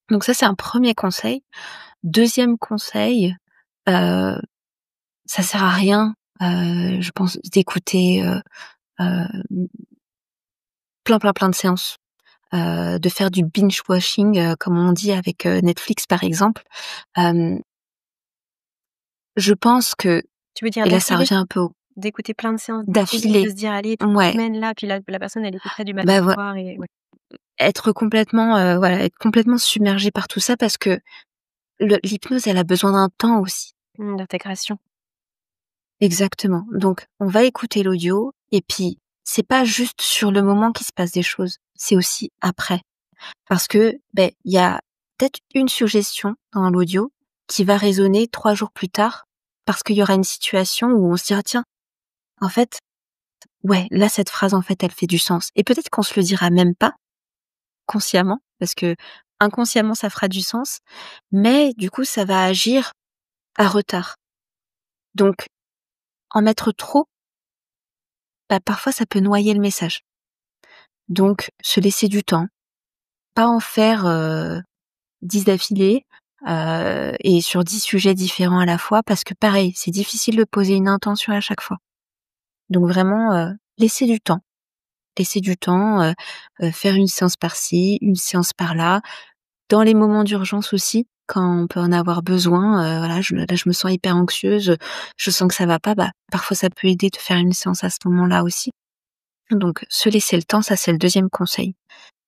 Donc ça, c'est un premier conseil. Deuxième conseil, heu, ça sert à rien, je pense d'écouter, heu, plein de séances, de faire du binge watching, comme on dit avec, Netflix par exemple. Hem, je pense que
Tu veux dire
et là ça
d'affilée?
revient un peu au
D'écouter plein de séances d'affilée, de
d'affilée.
se dire: «Allez, toute la
Ouais,
semaine là», puis la personne elle écouterait du matin
bah,
au soir et ouais.
être complètement, voilà, être complètement submergé par tout ça parce que l'hypnose, elle a besoin d'un temps aussi.
D'intégration.
Exactement. Donc on va écouter l'audio et puis c'est pas juste sur le moment qu'il se passe des choses, c'est aussi après. Parce que, beh, il y a peut-être une suggestion dans l'audio qui va résonner 3 jours plus tard parce qu'il y aura une situation où on se dira: «Tiens, en fait, ouais, là, cette phrase, en fait, elle fait du sens» et peut-être qu'on se le dira même pas consciemment parce que inconsciemment, ça fera du sens, mais du coup, ça va agir à retard. Donc en mettre trop, bah, parfois, ça peut noyer le message. Donc se laisser du temps, pas en faire, 10 d'affilée, et sur 10 sujets différents à la fois parce que pareil, c'est difficile de poser une intention à chaque fois. Donc vraiment, laisser du temps, faire une séance par-ci, une séance par-là. Dans les moments d'urgence aussi, quand on peut en avoir besoin, voilà, je me sens hyper anxieuse, je sens que ça va pas, bah, parfois ça peut aider de faire une séance à ce moment-là aussi. Donc se laisser le temps, ça c'est le deuxième conseil,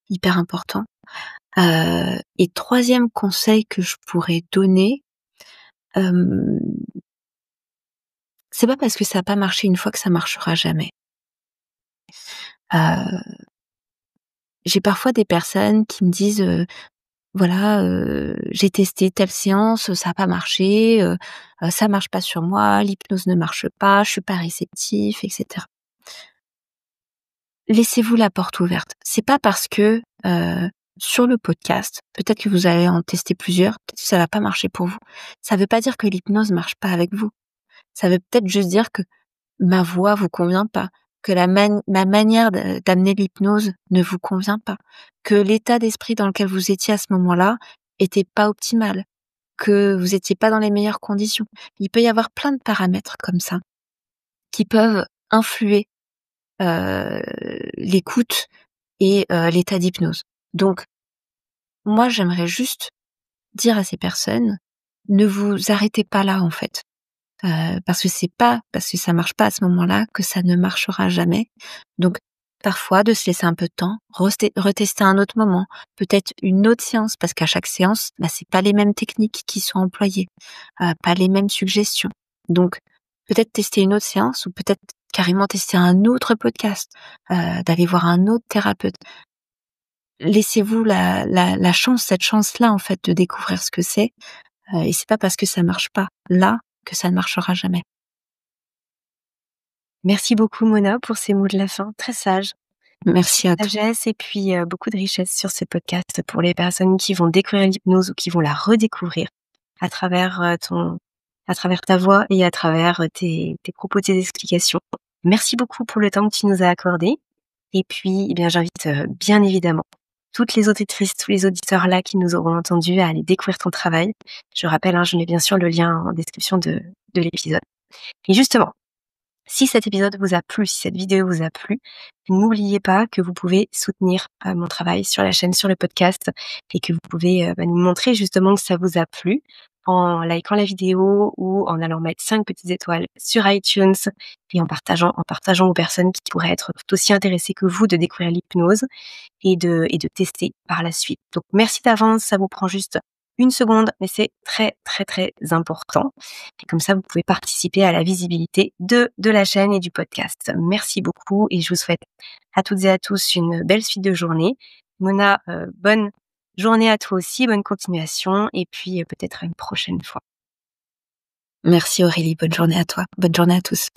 hyper important. Et troisième conseil que je pourrais donner, hem, c'est pas parce que ça a pas marché une fois que ça marchera jamais. Heu, j'ai parfois des personnes qui me disent, voilà, j'ai testé telle séance, ça a pas marché, ça marche pas sur moi, l'hypnose ne marche pas, je suis pas réceptif et cetera. Laissez-vous la porte ouverte. C'est pas parce que, sur le podcast, peut-être que vous allez en tester plusieurs, peut-être que ça va pas marcher pour vous. Ça veut pas dire que l'hypnose marche pas avec vous. Ça veut peut-être juste dire que ma voix vous convient pas, que ma manière d'amener l'hypnose ne vous convient pas, que l'état d'esprit dans lequel vous étiez à ce moment-là était pas optimal, que vous étiez pas dans les meilleures conditions. Il peut y avoir plein de paramètres comme ça qui peuvent influer, heu, l'écoute et l'état d'hypnose. Donc moi, j'aimerais juste dire à ces personnes: ne vous arrêtez pas là, en fait. Parce que c'est pas parce que ça marche pas à ce moment-là que ça ne marchera jamais. Donc parfois de se laisser un peu de temps, retester à un autre moment, peut-être une autre séance parce qu'à chaque séance, bah, c'est pas les mêmes techniques qui sont employées, pas les mêmes suggestions. Donc peut-être tester une autre séance ou peut-être carrément tester un autre podcast, d'aller voir un autre thérapeute. Laissez-vous la chance, cette chance-là en fait de découvrir ce que c'est, et c'est pas parce que ça marche pas là que ça ne marchera jamais.
Merci beaucoup Mona pour ces mots de la fin, très sages.
Merci à toi.
Sagesse et puis, beaucoup de richesse sur ce podcast pour les personnes qui vont découvrir l'hypnose ou qui vont la redécouvrir à travers, à travers ta voix et à travers, tes propos, tes explications. Merci beaucoup pour le temps que tu nous as accordé et puis, eh bien, j'invite, bien évidemment toutes les auditrices, tous les auditeurs là qui nous auront entendus à aller découvrir ton travail. Je rappelle, hein, je mets bien sûr le lien en description de l'épisode. Et justement, si cet épisode vous a plu, si cette vidéo vous a plu, n'oubliez pas que vous pouvez soutenir mon travail sur la chaîne, sur le podcast et que vous pouvez nous montrer justement que ça vous a plu en likant la vidéo ou en allant mettre 5 petites étoiles sur iTunes et en partageant aux personnes qui pourraient être tout aussi intéressées que vous de découvrir l'hypnose et de tester par la suite. Donc merci d'avance, ça vous prend juste 1 seconde, mais c'est très, très, très important. Et comme ça, vous pouvez participer à la visibilité de la chaîne et du podcast. Merci beaucoup et je vous souhaite à toutes et à tous une belle suite de journée. Mona, bonne journée à toi aussi, bonne continuation et puis peut-être à une prochaine fois.
Merci Aurélie, bonne journée à toi. Bonne journée à tous.